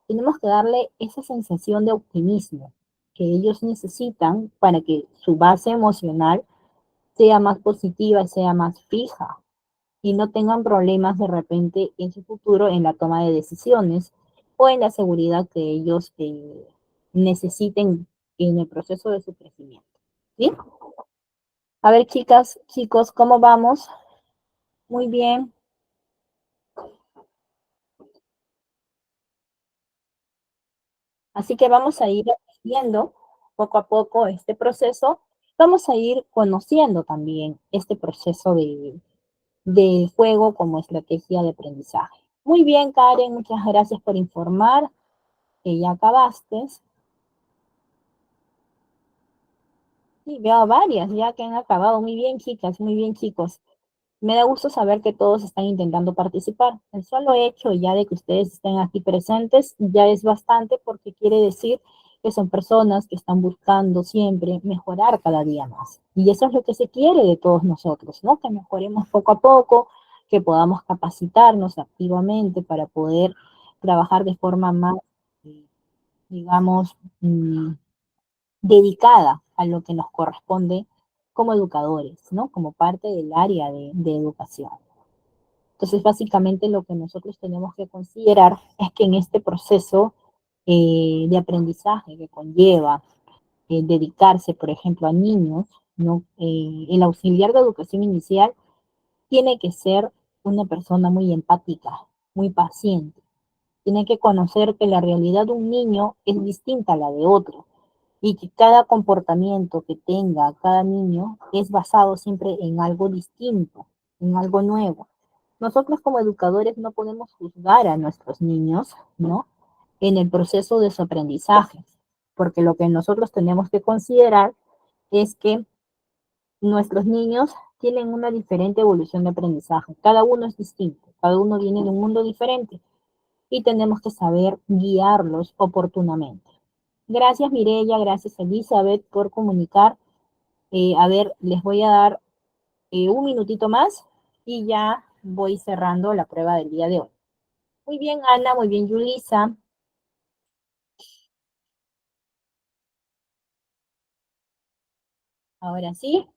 Tenemos que darle esa sensación de optimismo que ellos necesitan para que su base emocional sea más positiva, sea más fija. y no tengan problemas de repente en su futuro en la toma de decisiones o en la seguridad que ellos necesiten en el proceso de su crecimiento. ¿Sí? A ver, chicas, chicos, ¿cómo vamos? Muy bien. Así que vamos a ir viendo poco a poco este proceso. Vamos a ir conociendo también este proceso de juego como estrategia de aprendizaje. Muy bien, Karen, muchas gracias por informar que ya acabaste. Sí, veo varias ya que han acabado. Muy bien, chicas, muy bien, chicos. Me da gusto saber que todos están intentando participar. El solo hecho ya de que ustedes estén aquí presentes ya es bastante porque quiere decir que son personas que están buscando siempre mejorar cada día más. Y eso es lo que se quiere de todos nosotros, ¿no? Que mejoremos poco a poco, que podamos capacitarnos activamente para poder trabajar de forma más, eh, digamos, dedicada a lo que nos corresponde como educadores, ¿no? Como parte del área de educación. Entonces, básicamente lo que nosotros tenemos que considerar es que en este proceso de aprendizaje que conlleva dedicarse, por ejemplo, a niños, ¿no? El auxiliar de educación inicial tiene que ser una persona muy empática, muy paciente. Tiene que conocer que la realidad de un niño es distinta a la de otro y que cada comportamiento que tenga cada niño es basado siempre en algo distinto, en algo nuevo. Nosotros como educadores no podemos juzgar a nuestros niños, ¿no? En el proceso de su aprendizaje, porque lo que nosotros tenemos que considerar es que nuestros niños tienen una diferente evolución de aprendizaje. Cada uno es distinto, cada uno viene de un mundo diferente y tenemos que saber guiarlos oportunamente. Gracias Mirella, gracias Elizabeth por comunicar. A ver, les voy a dar un minutito más y ya voy cerrando la prueba del día de hoy. Muy bien Ana, muy bien Yulisa. Ahora sí,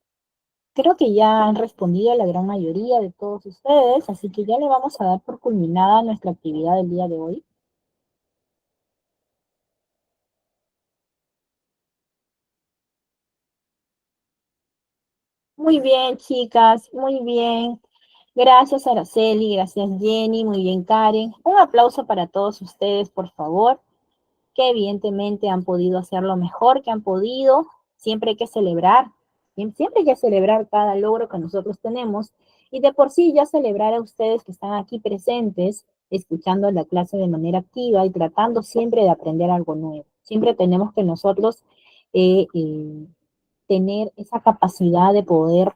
creo que ya han respondido la gran mayoría de todos ustedes, así que ya le vamos a dar por culminada nuestra actividad del día de hoy. Muy bien, chicas, muy bien. Gracias, Araceli, gracias, Jenny, muy bien, Karen. Un aplauso para todos ustedes, por favor, que evidentemente han podido hacer lo mejor que han podido. Siempre hay que celebrar, siempre hay que celebrar cada logro que nosotros tenemos. Y de por sí ya celebrar a ustedes que están aquí presentes, escuchando la clase de manera activa y tratando siempre de aprender algo nuevo. Siempre tenemos que nosotros eh, eh, tener esa capacidad de poder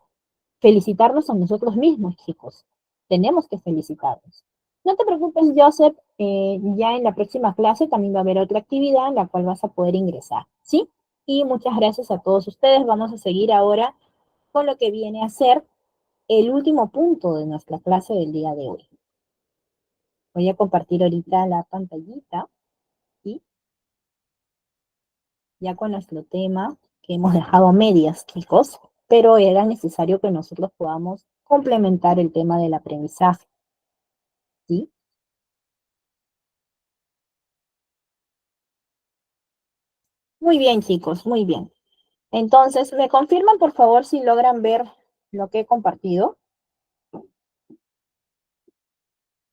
felicitarnos a nosotros mismos, chicos. Tenemos que felicitarnos. No te preocupes, Joseph, ya en la próxima clase también va a haber otra actividad en la cual vas a poder ingresar, ¿sí? Y muchas gracias a todos ustedes. Vamos a seguir ahora con lo que viene a ser el último punto de nuestra clase del día de hoy. Voy a compartir ahorita la pantallita, ¿sí? Ya con nuestro tema que hemos dejado a medias, chicos, pero era necesario que nosotros podamos complementar el tema del aprendizaje, ¿sí? Muy bien, chicos, muy bien. Entonces, ¿me confirman, por favor, si logran ver lo que he compartido?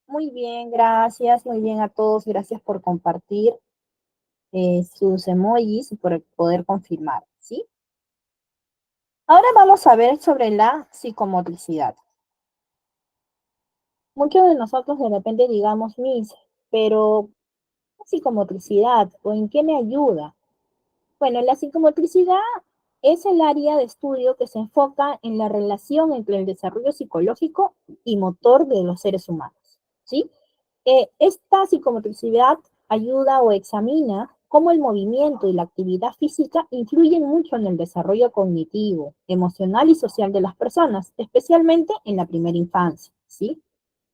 Muy bien, gracias, muy bien a todos. Gracias por compartir sus emojis y por poder confirmar, ¿sí? Ahora vamos a ver sobre la psicomotricidad. Muchos de nosotros de repente digamos, Miss, pero psicomotricidad o en qué me ayuda. Bueno, la psicomotricidad es el área de estudio que se enfoca en la relación entre el desarrollo psicológico y motor de los seres humanos, ¿sí? Esta psicomotricidad ayuda o examina cómo el movimiento y la actividad física influyen mucho en el desarrollo cognitivo, emocional y social de las personas, especialmente en la primera infancia, ¿sí?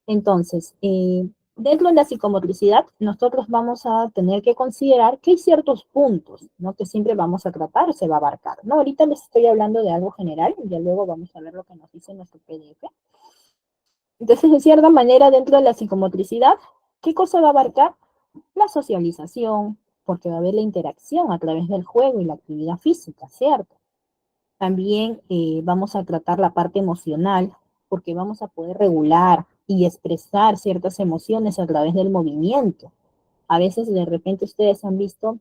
Entonces, dentro de la psicomotricidad, nosotros vamos a tener que considerar que hay ciertos puntos, ¿no? Que siempre vamos a tratar, se va a abarcar, ¿no? Ahorita les estoy hablando de algo general, y ya luego vamos a ver lo que nos dice nuestro PDF. Entonces, de cierta manera, dentro de la psicomotricidad, ¿qué cosa va a abarcar? La socialización, porque va a haber la interacción a través del juego y la actividad física, ¿cierto? También vamos a tratar la parte emocional, porque vamos a poder regular y expresar ciertas emociones a través del movimiento. A veces, de repente, ustedes han visto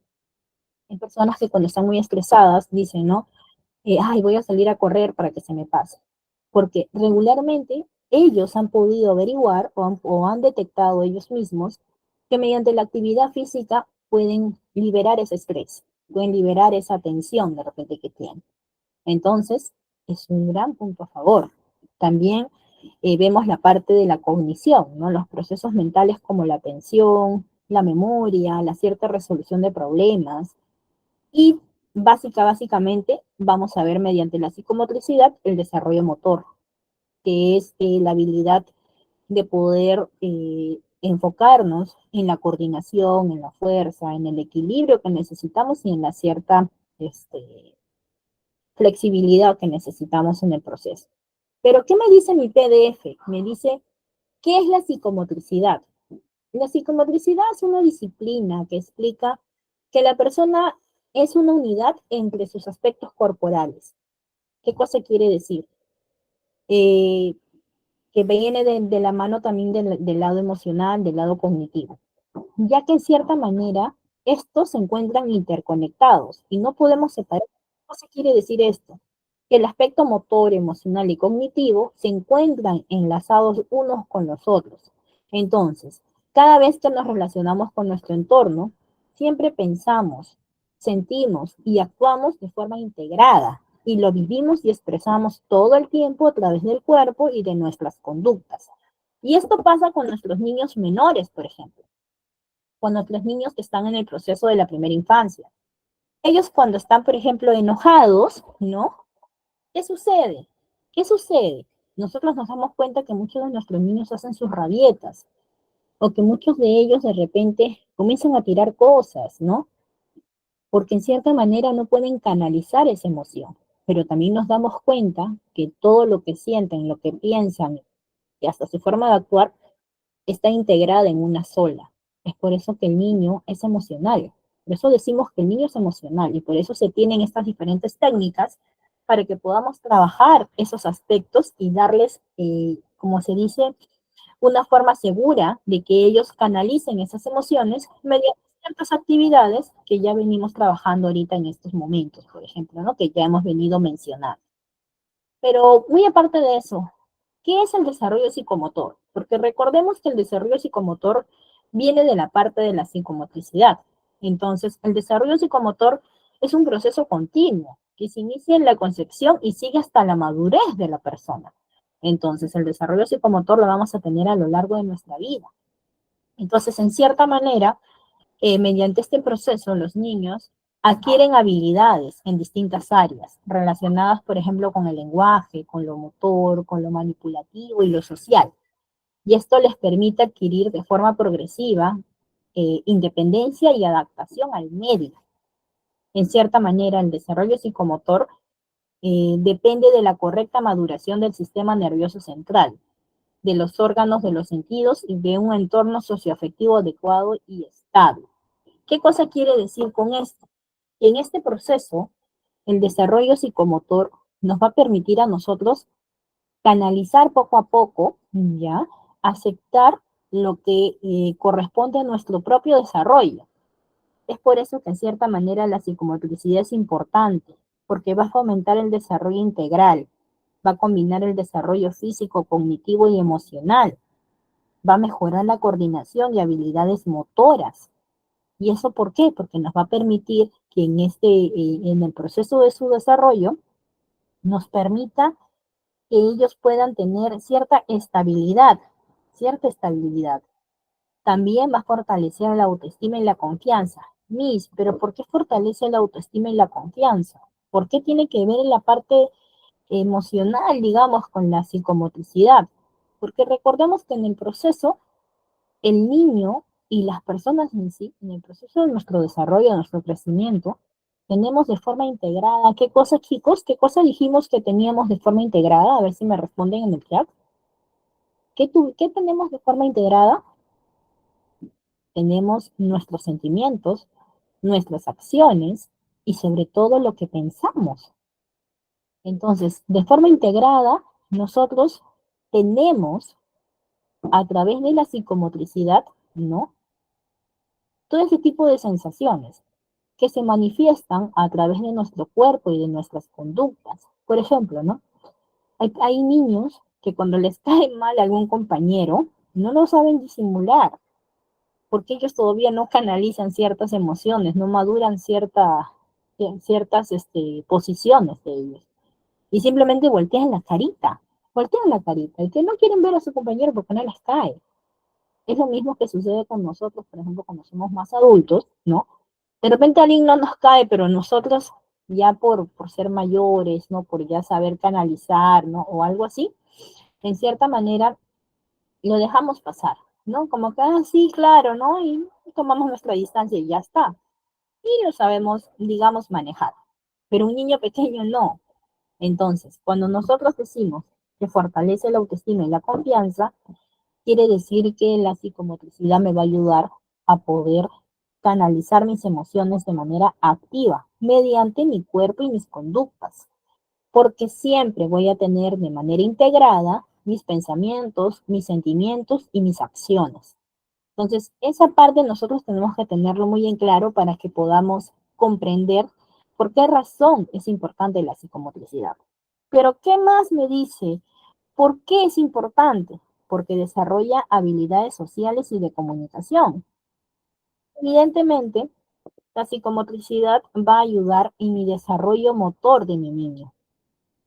en personas que cuando están muy estresadas dicen, ¿no? Ay, voy a salir a correr para que se me pase. Porque regularmente ellos han podido averiguar o han detectado ellos mismos que mediante la actividad física pueden liberar ese estrés, pueden liberar esa tensión de repente que tienen. Entonces, es un gran punto a favor. También vemos la parte de la cognición, ¿no? Los procesos mentales como la atención, la memoria, la cierta resolución de problemas, y básicamente vamos a ver mediante la psicomotricidad el desarrollo motor, que es la habilidad de poder enfocarnos en la coordinación, en la fuerza, en el equilibrio que necesitamos y en la cierta este, flexibilidad que necesitamos en el proceso. Pero, ¿qué me dice mi PDF? Me dice, ¿qué es la psicomotricidad? La psicomotricidad es una disciplina que explica que la persona es una unidad entre sus aspectos corporales. ¿Qué cosa quiere decir? Eh, que viene de la mano también del lado emocional, del lado cognitivo, ya que en cierta manera estos se encuentran interconectados y no podemos separar. ¿Qué cosa quiere decir esto? Que el aspecto motor, emocional y cognitivo se encuentran enlazados unos con los otros. Entonces, cada vez que nos relacionamos con nuestro entorno, siempre pensamos, sentimos y actuamos de forma integrada y lo vivimos y expresamos todo el tiempo a través del cuerpo y de nuestras conductas. Y esto pasa con nuestros niños menores, por ejemplo, con nuestros niños que están en el proceso de la primera infancia. Ellos cuando están, por ejemplo, enojados, ¿no? ¿Qué sucede? ¿Qué sucede? Nosotros nos damos cuenta que muchos de nuestros niños hacen sus rabietas o que muchos de ellos de repente comienzan a tirar cosas, ¿no? Porque en cierta manera no pueden canalizar esa emoción. Pero también nos damos cuenta que todo lo que sienten, lo que piensan y hasta su forma de actuar está integrada en una sola. Es por eso que el niño es emocional. Por eso decimos que el niño es emocional y por eso se tienen estas diferentes técnicas para que podamos trabajar esos aspectos y darles, como se dice, una forma segura de que ellos canalicen esas emociones mediante ciertas actividades que ya venimos trabajando ahorita en estos momentos, por ejemplo, ¿no? Que ya hemos venido mencionando. Pero muy aparte de eso, ¿qué es el desarrollo psicomotor? Porque recordemos que el desarrollo psicomotor viene de la parte de la psicomotricidad. Entonces, el desarrollo psicomotor es un proceso continuo que se inicia en la concepción y sigue hasta la madurez de la persona. Entonces, el desarrollo psicomotor lo vamos a tener a lo largo de nuestra vida. Entonces, en cierta manera, mediante este proceso, los niños adquieren habilidades en distintas áreas, relacionadas, por ejemplo, con el lenguaje, con lo motor, con lo manipulativo y lo social. Y esto les permite adquirir de forma progresiva independencia y adaptación al medio. En cierta manera, el desarrollo psicomotor depende de la correcta maduración del sistema nervioso central, de los órganos de los sentidos y de un entorno socioafectivo adecuado y estable. ¿Qué cosa quiere decir con esto? En este proceso, el desarrollo psicomotor nos va a permitir a nosotros canalizar poco a poco, ¿ya? Aceptar lo que corresponde a nuestro propio desarrollo. Es por eso que en cierta manera la psicomotricidad es importante, porque va a fomentar el desarrollo integral, va a combinar el desarrollo físico, cognitivo y emocional, va a mejorar la coordinación y habilidades motoras. ¿Y eso por qué? Porque nos va a permitir que en el proceso de su desarrollo nos permita que ellos puedan tener cierta estabilidad. También va a fortalecer la autoestima y la confianza. Miss, pero ¿por qué fortalece la autoestima y la confianza? ¿Por qué tiene que ver la parte emocional, digamos, con la psicomotricidad? Porque recordemos que en el proceso el niño y las personas en sí, en el proceso de nuestro desarrollo, de nuestro crecimiento, tenemos de forma integrada. ¿Qué cosa, chicos? ¿Qué cosa dijimos que teníamos de forma integrada? A ver si me responden en el chat. ¿Qué tenemos de forma integrada? Tenemos nuestros sentimientos, nuestras acciones y sobre todo lo que pensamos. Entonces, de forma integrada, nosotros tenemos a través de la psicomotricidad, ¿no? Todo ese tipo de sensaciones que se manifiestan a través de nuestro cuerpo y de nuestras conductas. Por ejemplo, ¿no? Hay niños que cuando les cae mal a algún compañero, no lo saben disimular, porque ellos todavía no canalizan ciertas emociones, no maduran ciertas posiciones de ellos. Y simplemente voltean la carita, y que no quieren ver a su compañero porque no les cae. Es lo mismo que sucede con nosotros, por ejemplo, cuando somos más adultos, ¿no? De repente alguien no nos cae, pero nosotros ya por ser mayores, ¿no? Por ya saber canalizar, ¿no? O algo así, en cierta manera lo dejamos pasar, ¿no? Como que, ah, sí, claro, ¿no? Y tomamos nuestra distancia y ya está. Y lo sabemos, digamos, manejar. Pero un niño pequeño no. Entonces, cuando nosotros decimos que fortalece la autoestima y la confianza, quiere decir que la psicomotricidad me va a ayudar a poder canalizar mis emociones de manera activa mediante mi cuerpo y mis conductas, porque siempre voy a tener de manera integrada mis pensamientos, mis sentimientos y mis acciones. Entonces, esa parte nosotros tenemos que tenerlo muy en claro para que podamos comprender por qué razón es importante la psicomotricidad. Pero, ¿qué más me dice? ¿Por qué es importante? Porque desarrolla habilidades sociales y de comunicación. Evidentemente, la psicomotricidad va a ayudar en mi desarrollo motor de mi niño,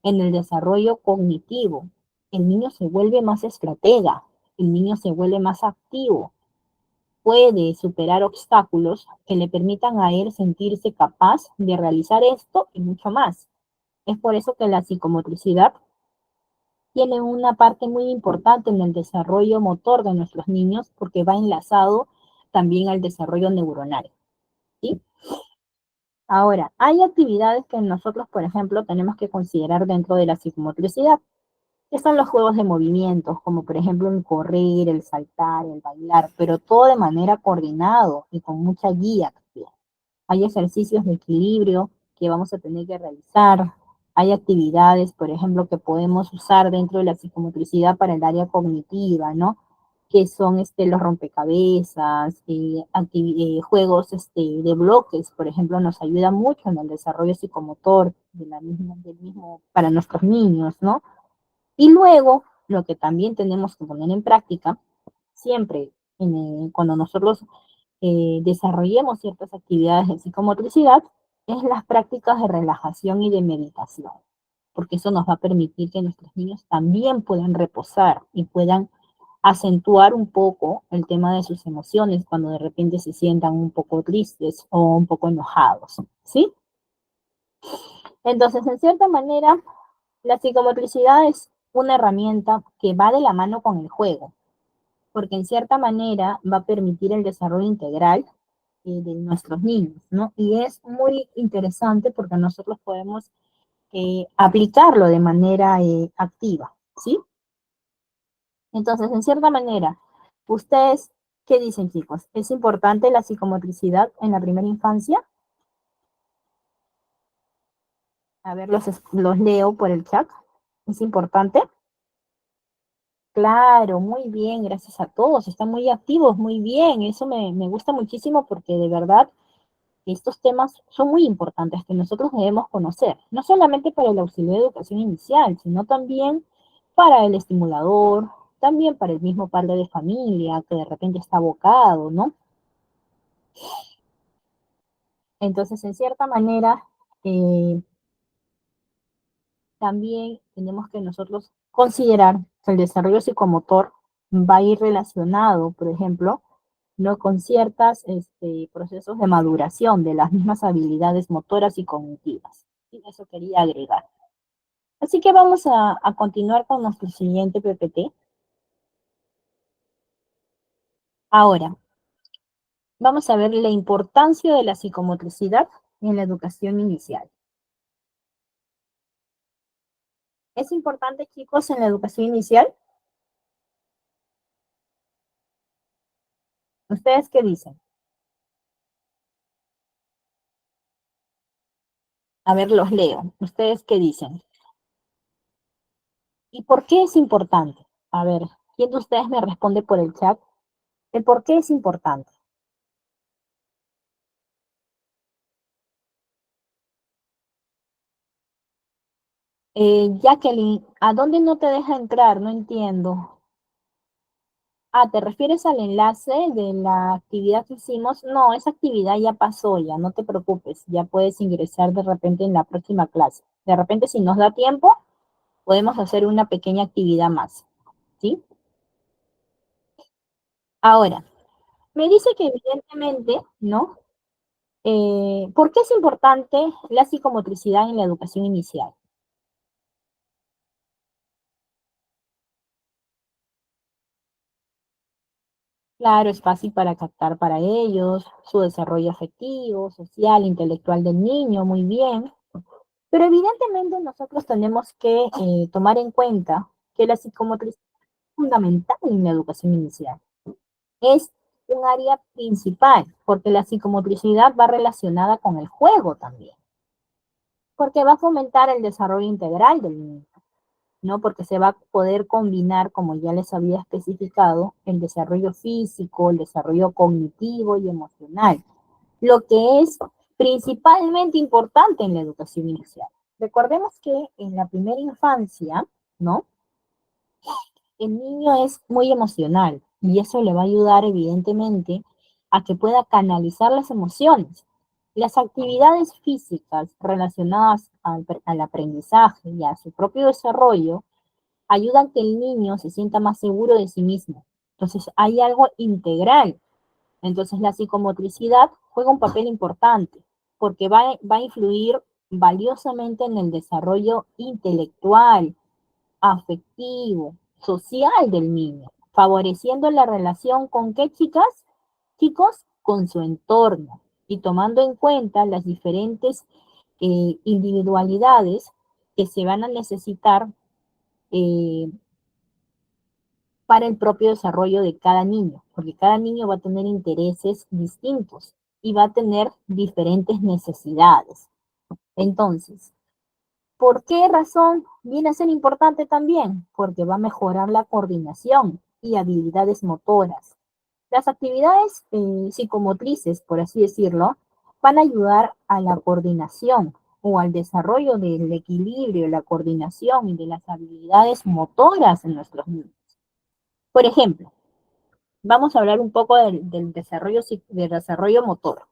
en el desarrollo cognitivo. El niño se vuelve más estratega, el niño se vuelve más activo, puede superar obstáculos que le permitan a él sentirse capaz de realizar esto y mucho más. Es por eso que la psicomotricidad tiene una parte muy importante en el desarrollo motor de nuestros niños porque va enlazado también al desarrollo neuronal, ¿sí? Ahora, hay actividades que nosotros, por ejemplo, tenemos que considerar dentro de la psicomotricidad, que son los juegos de movimientos, como por ejemplo el correr, el saltar, el bailar, pero todo de manera coordinado y con mucha guía también. Hay ejercicios de equilibrio que vamos a tener que realizar. Hay actividades, por ejemplo, que podemos usar dentro de la psicomotricidad para el área cognitiva, ¿no? Que son los rompecabezas, juegos de bloques, por ejemplo, nos ayuda mucho en el desarrollo psicomotor del mismo para nuestros niños, ¿no? Y luego, lo que también tenemos que poner en práctica, siempre cuando nosotros desarrollemos ciertas actividades de psicomotricidad, es las prácticas de relajación y de meditación, porque eso nos va a permitir que nuestros niños también puedan reposar y puedan acentuar un poco el tema de sus emociones cuando de repente se sientan un poco tristes o un poco enojados, ¿sí? Entonces, en cierta manera, la psicomotricidad es una herramienta que va de la mano con el juego, porque en cierta manera va a permitir el desarrollo integral de nuestros niños, ¿no? Y es muy interesante porque nosotros podemos aplicarlo de manera activa, ¿sí? Entonces, en cierta manera, ustedes, ¿qué dicen, chicos? ¿Es importante la psicomotricidad en la primera infancia? A ver, los leo por el chat. ¿Es importante? Claro, muy bien, gracias a todos. Están muy activos, muy bien. Eso me gusta muchísimo porque de verdad estos temas son muy importantes que nosotros debemos conocer, no solamente para el auxilio de educación inicial, sino también para el estimulador, también para el mismo padre de familia que de repente está abocado, ¿no? Entonces, en cierta manera, eh, también tenemos que nosotros considerar que el desarrollo psicomotor va a ir relacionado, por ejemplo, ¿no? Con ciertos procesos de maduración de las mismas habilidades motoras y cognitivas. Y eso quería agregar. Así que vamos a continuar con nuestro siguiente PPT. Ahora, vamos a ver la importancia de la psicomotricidad en la educación inicial. ¿Es importante, chicos, en la educación inicial? ¿Ustedes qué dicen? A ver, los leo. ¿Ustedes qué dicen? ¿Y por qué es importante? A ver, ¿quién de ustedes me responde por el chat? ¿El por qué es importante? Jacqueline, ¿a dónde no te deja entrar? No entiendo. Ah, ¿te refieres al enlace de la actividad que hicimos? No, esa actividad ya pasó, ya no te preocupes, ya puedes ingresar de repente en la próxima clase. De repente, si nos da tiempo, podemos hacer una pequeña actividad más, ¿sí? Ahora, me dice que evidentemente, ¿no? ¿Por qué es importante la psicomotricidad en la educación inicial? Claro, es fácil para captar para ellos, su desarrollo afectivo, social, intelectual del niño, muy bien. Pero evidentemente nosotros tenemos que tomar en cuenta que la psicomotricidad es fundamental en la educación inicial. Es un área principal, porque la psicomotricidad va relacionada con el juego también, porque va a fomentar el desarrollo integral del niño, ¿no? Porque se va a poder combinar, como ya les había especificado, el desarrollo físico, el desarrollo cognitivo y emocional, lo que es principalmente importante en la educación inicial. Recordemos que en la primera infancia, ¿no? El niño es muy emocional y eso le va a ayudar evidentemente a que pueda canalizar las emociones. Las actividades físicas relacionadas al aprendizaje y a su propio desarrollo ayudan a que el niño se sienta más seguro de sí mismo. Entonces hay algo integral. Entonces la psicomotricidad juega un papel importante porque va a influir valiosamente en el desarrollo intelectual, afectivo, social del niño, favoreciendo la relación con qué chicas, chicos, con su entorno y tomando en cuenta las diferentes individualidades que se van a necesitar eh, para el propio desarrollo de cada niño, porque cada niño va a tener intereses distintos y va a tener diferentes necesidades. Entonces, ¿por qué razón viene a ser importante también? Porque va a mejorar la coordinación y habilidades motoras. Las actividades psicomotrices, por así decirlo, van a ayudar a la coordinación o al desarrollo del equilibrio, la coordinación y de las habilidades motoras en nuestros niños. Por ejemplo, vamos a hablar un poco del desarrollo motor.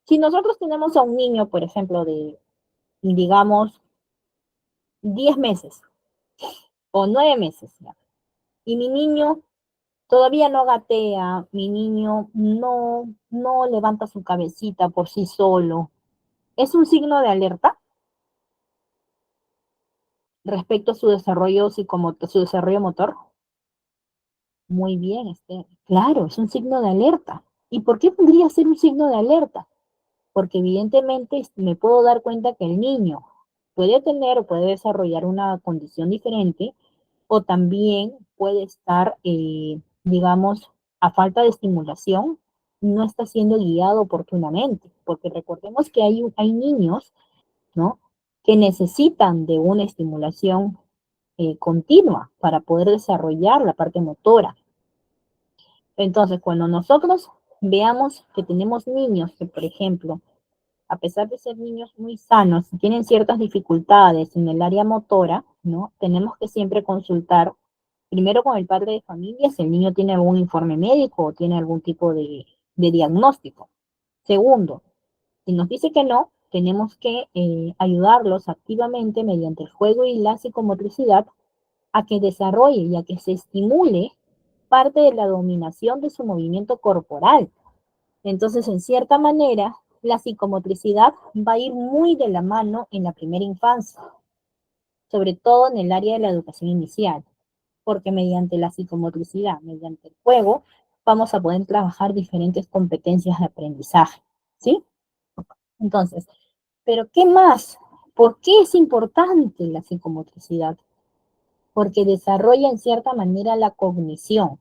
Si nosotros tenemos a un niño, por ejemplo, de, digamos, 10 meses o 9 meses, ¿ya? Y mi niño todavía no gatea, mi niño no levanta su cabecita por sí solo, ¿es un signo de alerta respecto a su desarrollo psicomotor, su desarrollo motor? Muy bien, claro, es un signo de alerta. ¿Y por qué podría ser un signo de alerta? Porque evidentemente me puedo dar cuenta que el niño puede tener o puede desarrollar una condición diferente o también puede estar, digamos, a falta de estimulación, no está siendo guiado oportunamente, porque recordemos que hay niños, ¿no? Que necesitan de una estimulación continua para poder desarrollar la parte motora. Entonces, cuando nosotros veamos que tenemos niños que, por ejemplo, a pesar de ser niños muy sanos, si tienen ciertas dificultades en el área motora, ¿no? Tenemos que siempre consultar primero con el padre de familia si el niño tiene algún informe médico o tiene algún tipo de diagnóstico. Segundo, si nos dice que no, tenemos que ayudarlos activamente mediante el juego y la psicomotricidad a que desarrolle y a que se estimule parte de la dominación de su movimiento corporal. Entonces, en cierta manera, la psicomotricidad va a ir muy de la mano en la primera infancia, sobre todo en el área de la educación inicial, porque mediante la psicomotricidad, mediante el juego, vamos a poder trabajar diferentes competencias de aprendizaje, ¿sí? Entonces, ¿pero qué más? ¿Por qué es importante la psicomotricidad? Porque desarrolla en cierta manera la cognición.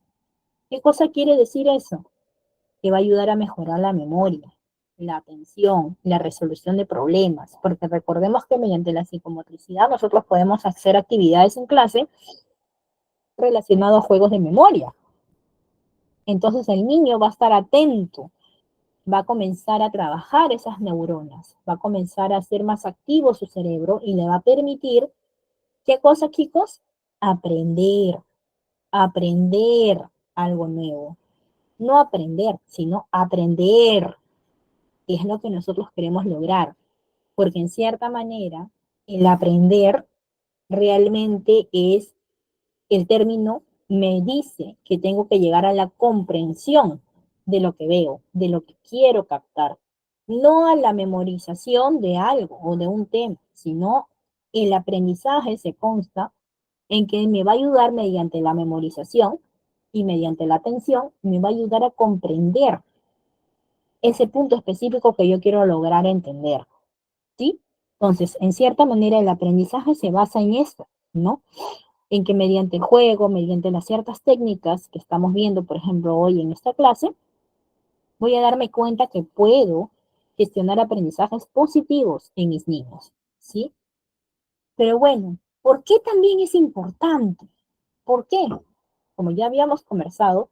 ¿Qué cosa quiere decir eso? que va a ayudar a mejorar la memoria, la atención, la resolución de problemas, porque recordemos que mediante la psicomotricidad nosotros podemos hacer actividades en clase relacionadas a juegos de memoria. Entonces el niño va a estar atento, va a comenzar a trabajar esas neuronas, va a comenzar a hacer más activo su cerebro y le va a permitir, ¿qué cosa, chicos? Aprender, aprender algo nuevo. No aprender, sino aprender, que es lo que nosotros queremos lograr. Porque en cierta manera, el aprender realmente es el término, me dice que tengo que llegar a la comprensión de lo que veo, de lo que quiero captar, no a la memorización de algo o de un tema, sino el aprendizaje se consta en que me va a ayudar mediante la memorización y mediante la atención, me va a ayudar a comprender ese punto específico que yo quiero lograr entender, ¿sí? Entonces, en cierta manera, el aprendizaje se basa en esto, ¿no? En que mediante el juego, mediante las ciertas técnicas que estamos viendo, por ejemplo, hoy en esta clase, voy a darme cuenta que puedo gestionar aprendizajes positivos en mis niños, ¿sí? Pero bueno, ¿por qué también es importante? ¿Por qué? Como ya habíamos conversado,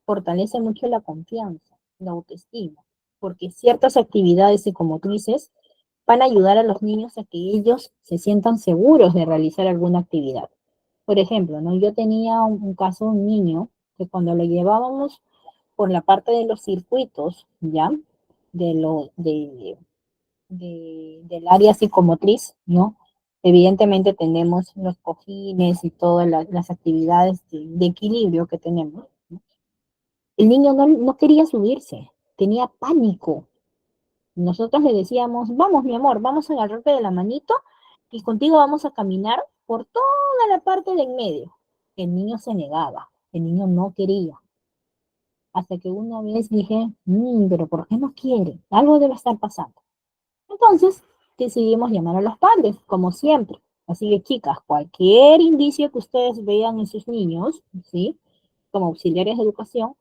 fortalece mucho la confianza, la autoestima, porque ciertas actividades psicomotrices van a ayudar a los niños a que ellos se sientan seguros de realizar alguna actividad. Por ejemplo, ¿no? Yo tenía un caso, un niño, que cuando lo llevábamos por la parte de los circuitos, ¿ya? De lo, del área psicomotriz, ¿no? Evidentemente tenemos los cojines y todas las actividades de equilibrio que tenemos, ¿no? El niño no quería subirse, tenía pánico. Nosotros le decíamos, vamos mi amor, vamos a agarrarte de la manito y contigo vamos a caminar por toda la parte de en medio. El niño se negaba, el niño no quería. Hasta que una vez dije, pero ¿por qué no quiere? Algo debe estar pasando. Entonces decidimos llamar a los padres, como siempre. Así que chicas, cualquier indicio que ustedes vean en sus niños, ¿sí? Como auxiliares de educación,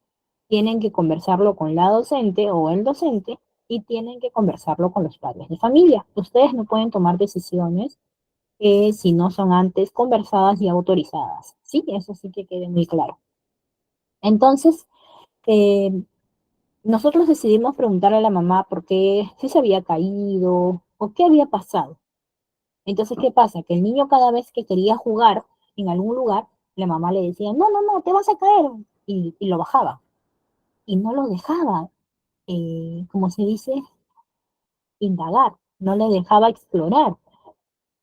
tienen que conversarlo con la docente o el docente y tienen que conversarlo con los padres de familia. Ustedes no pueden tomar decisiones si no son antes conversadas y autorizadas. Sí, eso sí que quede muy claro. Entonces, eh, nosotros decidimos preguntarle a la mamá por qué, si se había caído o qué había pasado. Entonces, ¿qué pasa? Que el niño cada vez que quería jugar en algún lugar, la mamá le decía, no, no, no, te vas a caer. Y lo bajaba. Y no lo dejaba, como se dice, indagar, no le dejaba explorar.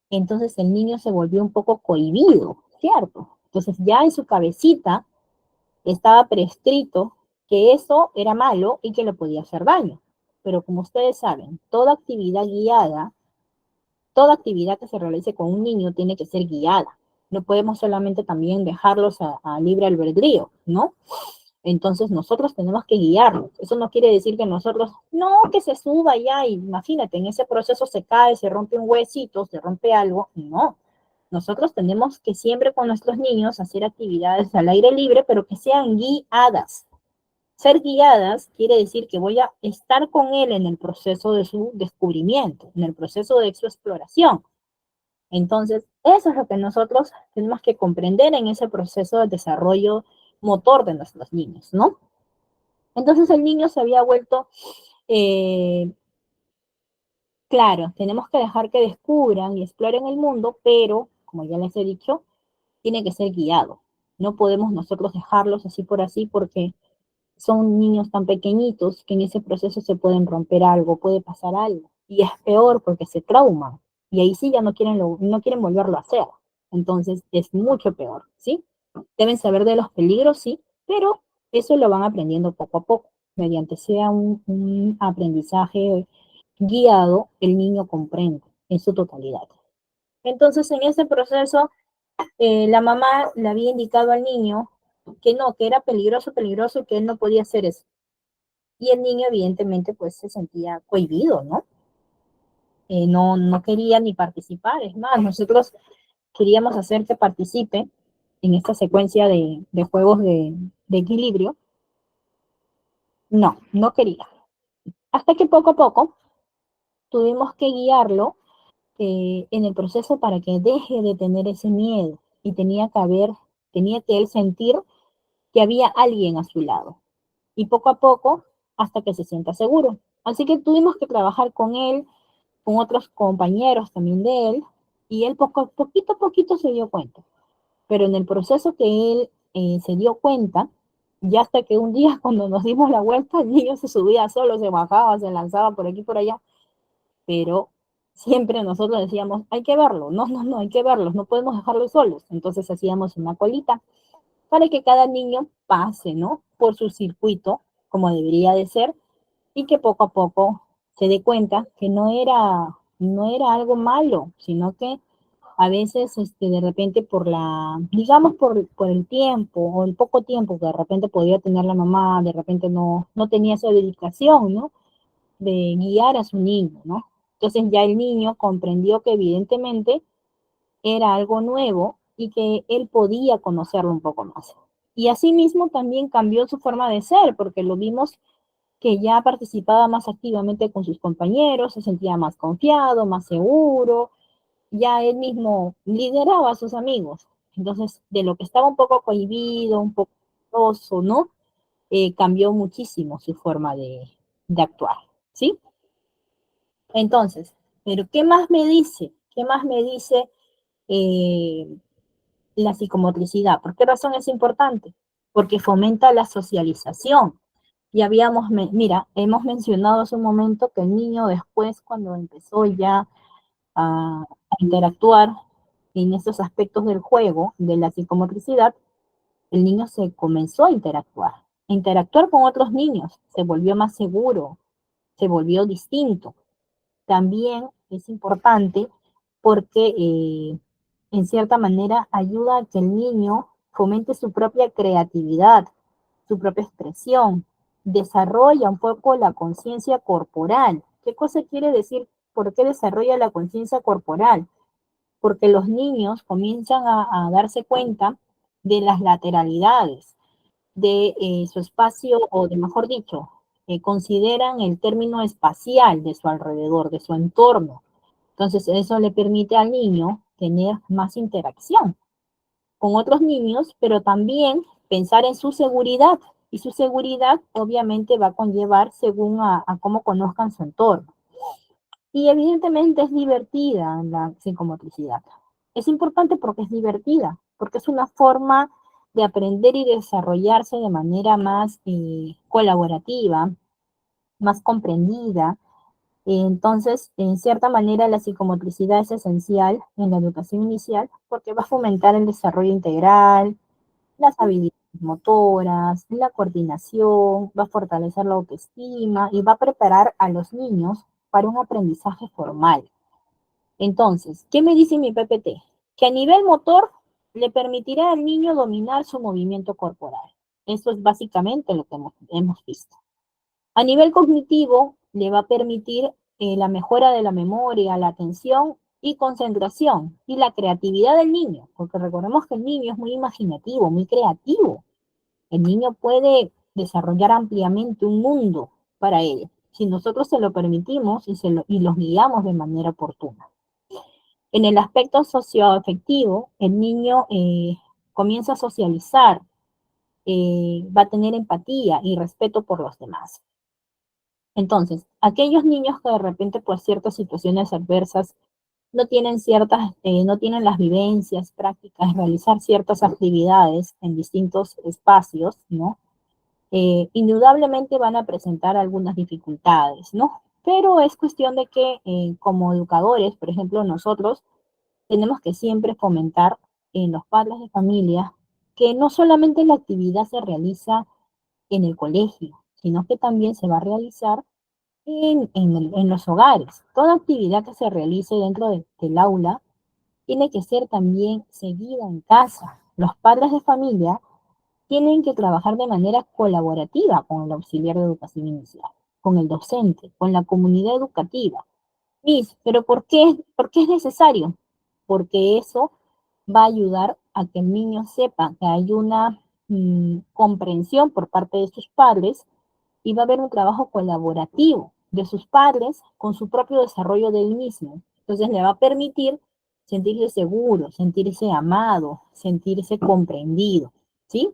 Entonces el niño se volvió un poco cohibido, ¿cierto? Entonces ya en su cabecita estaba prescrito que eso era malo y que le podía hacer daño. Pero como ustedes saben, toda actividad guiada, toda actividad que se realice con un niño tiene que ser guiada. No podemos solamente también dejarlos a libre albedrío, ¿no? Entonces nosotros tenemos que guiarlos. Eso no quiere decir que nosotros, no, que se suba ya, y imagínate, en ese proceso se cae, se rompe un huesito, se rompe algo. No. Nosotros tenemos que siempre con nuestros niños hacer actividades al aire libre, pero que sean guiadas. Ser guiadas quiere decir que voy a estar con él en el proceso de su descubrimiento, en el proceso de su exploración. Entonces, eso es lo que nosotros tenemos que comprender en ese proceso de desarrollo motor de nuestros niños, ¿no? Entonces el niño se había vuelto, eh, claro, tenemos que dejar que descubran y exploren el mundo, pero, como ya les he dicho, tiene que ser guiado. No podemos nosotros dejarlos así por así porque son niños tan pequeñitos que en ese proceso se pueden romper algo, puede pasar algo. Y es peor porque se trauman. Y ahí sí ya no quieren volverlo a hacer. Entonces es mucho peor, ¿sí? Deben saber de los peligros, sí, pero eso lo van aprendiendo poco a poco. Mediante sea un aprendizaje guiado, el niño comprende en su totalidad. Entonces, en ese proceso, la mamá le había indicado al niño que no, que era peligroso, peligroso y que él no podía hacer eso. Y el niño, evidentemente, pues se sentía cohibido, ¿no? No quería ni participar. Es más, nosotros queríamos hacer que participe en esta secuencia de juegos de equilibrio, No, no quería. Hasta que poco a poco tuvimos que guiarlo en el proceso para que deje de tener ese miedo y tenía que él sentir que había alguien a su lado. Y poco a poco, hasta que se sienta seguro. Así que tuvimos que trabajar con él, con otros compañeros también de él, y él poquito a poquito se dio cuenta. Pero en el proceso que él se dio cuenta, ya hasta que un día cuando nos dimos la vuelta, el niño se subía solo, se bajaba, se lanzaba por aquí y por allá, pero siempre nosotros decíamos, hay que verlo, no, no, no, hay que verlos, no podemos dejarlos solos. Entonces hacíamos una colita para que cada niño pase, ¿no? Por su circuito, como debería de ser, y que poco a poco se dé cuenta que no era algo malo, sino que a veces de repente digamos por el tiempo o el poco tiempo que de repente podía tener la mamá, de repente no tenía esa dedicación, ¿no? De guiar a su niño, ¿no? Entonces ya el niño comprendió que evidentemente era algo nuevo y que él podía conocerlo un poco más. Y asimismo también cambió su forma de ser, porque lo vimos que ya participaba más activamente con sus compañeros, se sentía más confiado, más seguro, ya él mismo lideraba a sus amigos. Entonces, de lo que estaba un poco cohibido, un poco oso, ¿no? Cambió muchísimo su forma de actuar, ¿sí? Entonces, pero ¿qué más me dice? ¿Qué más me dice eh, la psicomotricidad? ¿Por qué razón es importante? Porque fomenta la socialización. Y mira, hemos mencionado hace un momento que el niño después, cuando empezó ya a interactuar en estos aspectos del juego, de la psicomotricidad, el niño se comenzó a interactuar con otros niños, se volvió más seguro, se volvió distinto. También es importante porque en cierta manera ayuda a que el niño fomente su propia creatividad, su propia expresión, desarrolla un poco la conciencia corporal. ¿Qué cosa quiere decir? ¿Por qué desarrolla la conciencia corporal? Porque los niños comienzan a darse cuenta de las lateralidades, de su espacio, o de mejor dicho, consideran el término espacial de su alrededor, de su entorno. Entonces, eso le permite al niño tener más interacción con otros niños, pero también pensar en su seguridad. Y su seguridad obviamente va a conllevar según a cómo conozcan su entorno. Y evidentemente es divertida la psicomotricidad. Es importante porque es divertida, porque es una forma de aprender y desarrollarse de manera más colaborativa, más comprendida. Entonces, en cierta manera, la psicomotricidad es esencial en la educación inicial porque va a fomentar el desarrollo integral, las habilidades motoras, la coordinación, va a fortalecer la autoestima y va a preparar a los niños para un aprendizaje formal. Entonces, ¿qué me dice mi PPT? Que a nivel motor le permitirá al niño dominar su movimiento corporal. Eso es básicamente lo que hemos visto. A nivel cognitivo, le va a permitir la mejora de la memoria, la atención y concentración y la creatividad del niño, porque recordemos que el niño es muy imaginativo, muy creativo. El niño puede desarrollar ampliamente un mundo para él, si nosotros se lo permitimos y los guiamos de manera oportuna. En el aspecto socioafectivo, el niño comienza a socializar, va a tener empatía y respeto por los demás. Entonces, aquellos niños que de repente por ciertas situaciones adversas no tienen las vivencias prácticas, realizar ciertas actividades en distintos espacios, ¿no? Indudablemente van a presentar algunas dificultades, ¿no? Pero es cuestión de que como educadores, por ejemplo, nosotros tenemos que siempre fomentar en los padres de familia que no solamente la actividad se realiza en el colegio, sino que también se va a realizar en los hogares. Toda actividad que se realice dentro del aula tiene que ser también seguida en casa. Los padres de familia tienen que trabajar de manera colaborativa con el auxiliar de educación inicial, con el docente, con la comunidad educativa. Pero ¿por qué es necesario? Porque eso va a ayudar a que el niño sepa que hay una comprensión por parte de sus padres y va a haber un trabajo colaborativo de sus padres con su propio desarrollo del mismo. Entonces le va a permitir sentirse seguro, sentirse amado, sentirse comprendido, ¿sí?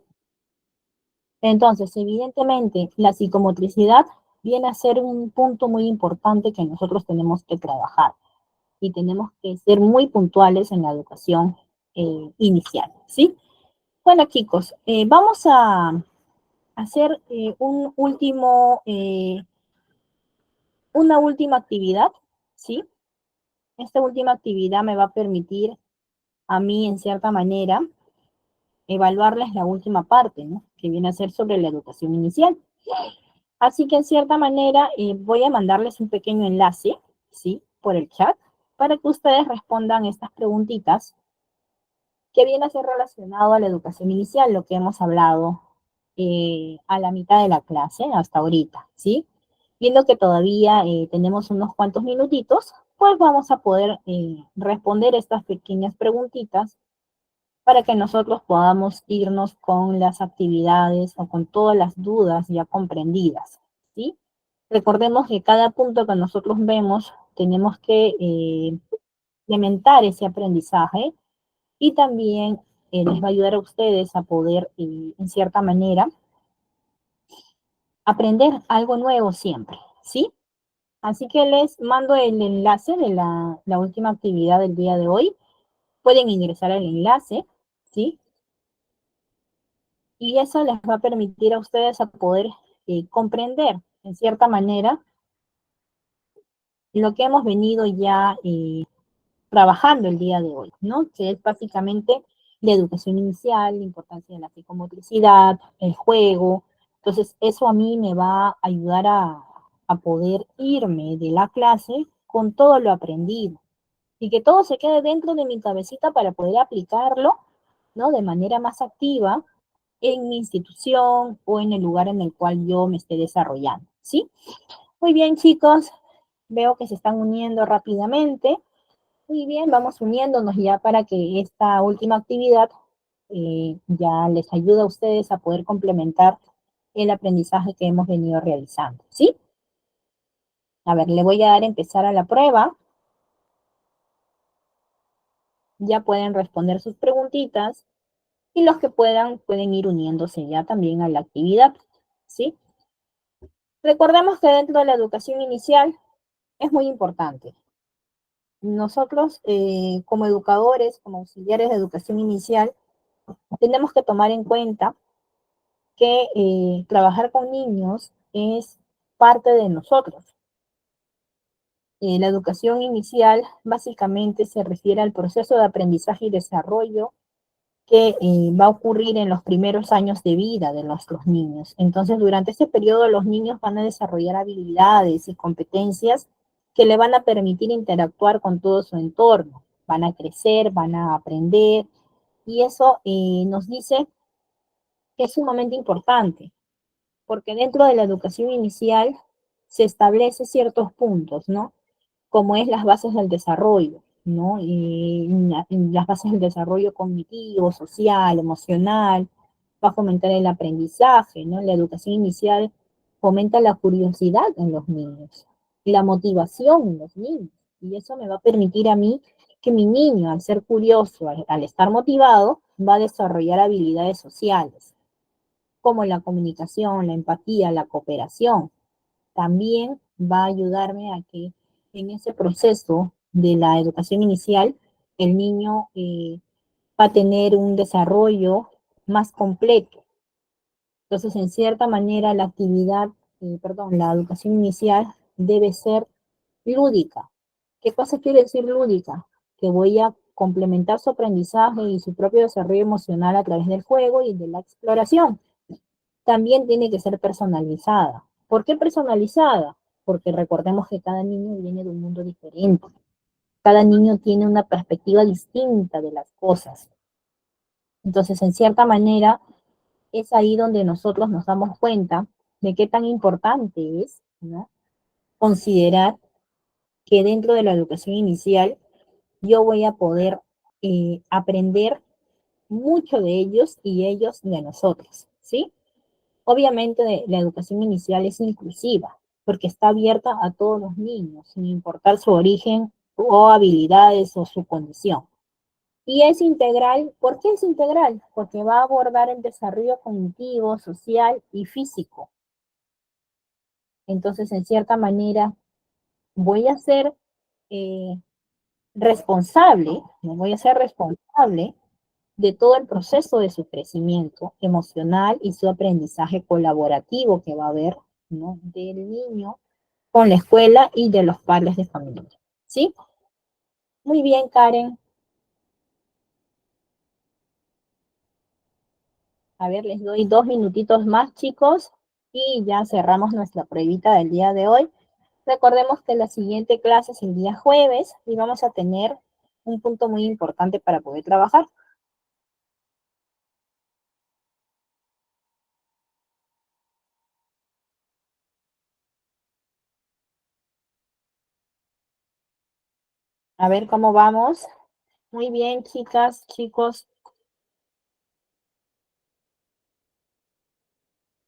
Entonces, evidentemente, la psicomotricidad viene a ser un punto muy importante que nosotros tenemos que trabajar y tenemos que ser muy puntuales en la educación inicial, ¿sí? Bueno, chicos, vamos a hacer una última actividad, ¿sí? Esta última actividad me va a permitir a mí, en cierta manera, evaluarles la última parte, ¿no? Que viene a ser sobre la educación inicial. Así que, en cierta manera, voy a mandarles un pequeño enlace, ¿sí? Por el chat, para que ustedes respondan estas preguntitas que viene a ser relacionado a la educación inicial, lo que hemos hablado a la mitad de la clase hasta ahorita, ¿sí? Viendo que todavía tenemos unos cuantos minutitos, pues vamos a poder responder estas pequeñas preguntitas para que nosotros podamos irnos con las actividades o con todas las dudas ya comprendidas, ¿sí? Recordemos que cada punto que nosotros vemos tenemos que implementar ese aprendizaje y también les va a ayudar a ustedes a poder, en cierta manera, aprender algo nuevo siempre, ¿sí? Así que les mando el enlace de la última actividad del día de hoy. Pueden ingresar al enlace, ¿sí? Y eso les va a permitir a ustedes a poder comprender, en cierta manera, lo que hemos venido ya trabajando el día de hoy, ¿no? Que es básicamente la educación inicial, la importancia de la psicomotricidad, el juego. Entonces, eso a mí me va a ayudar a poder irme de la clase con todo lo aprendido y que todo se quede dentro de mi cabecita para poder aplicarlo, ¿no? De manera más activa en mi institución o en el lugar en el cual yo me esté desarrollando, ¿sí? Muy bien, chicos, veo que se están uniendo rápidamente. Muy bien, vamos uniéndonos ya para que esta última actividad ya les ayude a ustedes a poder complementar el aprendizaje que hemos venido realizando, ¿sí? A ver, le voy a dar a empezar a la prueba. Ya pueden responder sus preguntitas y los que puedan pueden ir uniéndose ya también a la actividad, ¿sí? Recordemos que dentro de la educación inicial es muy importante. Nosotros, como educadores, como auxiliares de educación inicial, tenemos que tomar en cuenta que trabajar con niños es parte de nosotros. La educación inicial básicamente se refiere al proceso de aprendizaje y desarrollo que va a ocurrir en los primeros años de vida de nuestros niños. Entonces, durante este periodo, los niños van a desarrollar habilidades y competencias que le van a permitir interactuar con todo su entorno. Van a crecer, van a aprender, y eso nos dice que es sumamente importante, porque dentro de la educación inicial se establece ciertos puntos, ¿no? Como es las bases del desarrollo, ¿no? Las bases del desarrollo cognitivo, social, emocional, va a fomentar el aprendizaje, ¿no? La educación inicial fomenta la curiosidad en los niños, la motivación en los niños, y eso me va a permitir a mí que mi niño, al ser curioso, al estar motivado, va a desarrollar habilidades sociales, como la comunicación, la empatía, la cooperación. También va a ayudarme a que en ese proceso de la educación inicial, el niño va a tener un desarrollo más completo. Entonces, en cierta manera, la educación inicial debe ser lúdica. ¿Qué cosa quiere decir lúdica? Que voy a complementar su aprendizaje y su propio desarrollo emocional a través del juego y de la exploración. También tiene que ser personalizada. ¿Por qué personalizada? Porque recordemos que cada niño viene de un mundo diferente. Cada niño tiene una perspectiva distinta de las cosas. Entonces, en cierta manera, es ahí donde nosotros nos damos cuenta de qué tan importante es, ¿no? Considerar que dentro de la educación inicial yo voy a poder aprender mucho de ellos y ellos de nosotros, ¿sí? Obviamente la educación inicial es inclusiva, porque está abierta a todos los niños, sin importar su origen o habilidades o su condición. Y es integral, ¿por qué es integral? Porque va a abordar el desarrollo cognitivo, social y físico. Entonces, en cierta manera, voy a ser eh, responsable, me voy a ser responsable de todo el proceso de su crecimiento emocional y su aprendizaje colaborativo que va a haber, ¿no?, del niño con la escuela y de los padres de familia. ¿Sí? Muy bien, Karen. A ver, les doy 2 minutitos más, chicos, y ya cerramos nuestra pruebita del día de hoy. Recordemos que la siguiente clase es el día jueves y vamos a tener un punto muy importante para poder trabajar. A ver cómo vamos. Muy bien, chicas, chicos.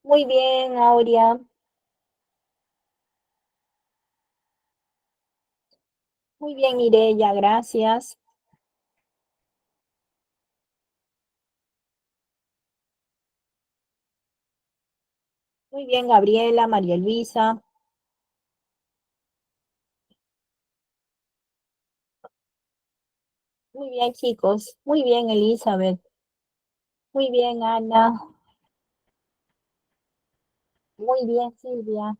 Muy bien, Aurea. Muy bien, Mireya, gracias. Muy bien, Gabriela, María Luisa. Muy bien, chicos. Muy bien, Elizabeth. Muy bien, Ana. Muy bien, Silvia.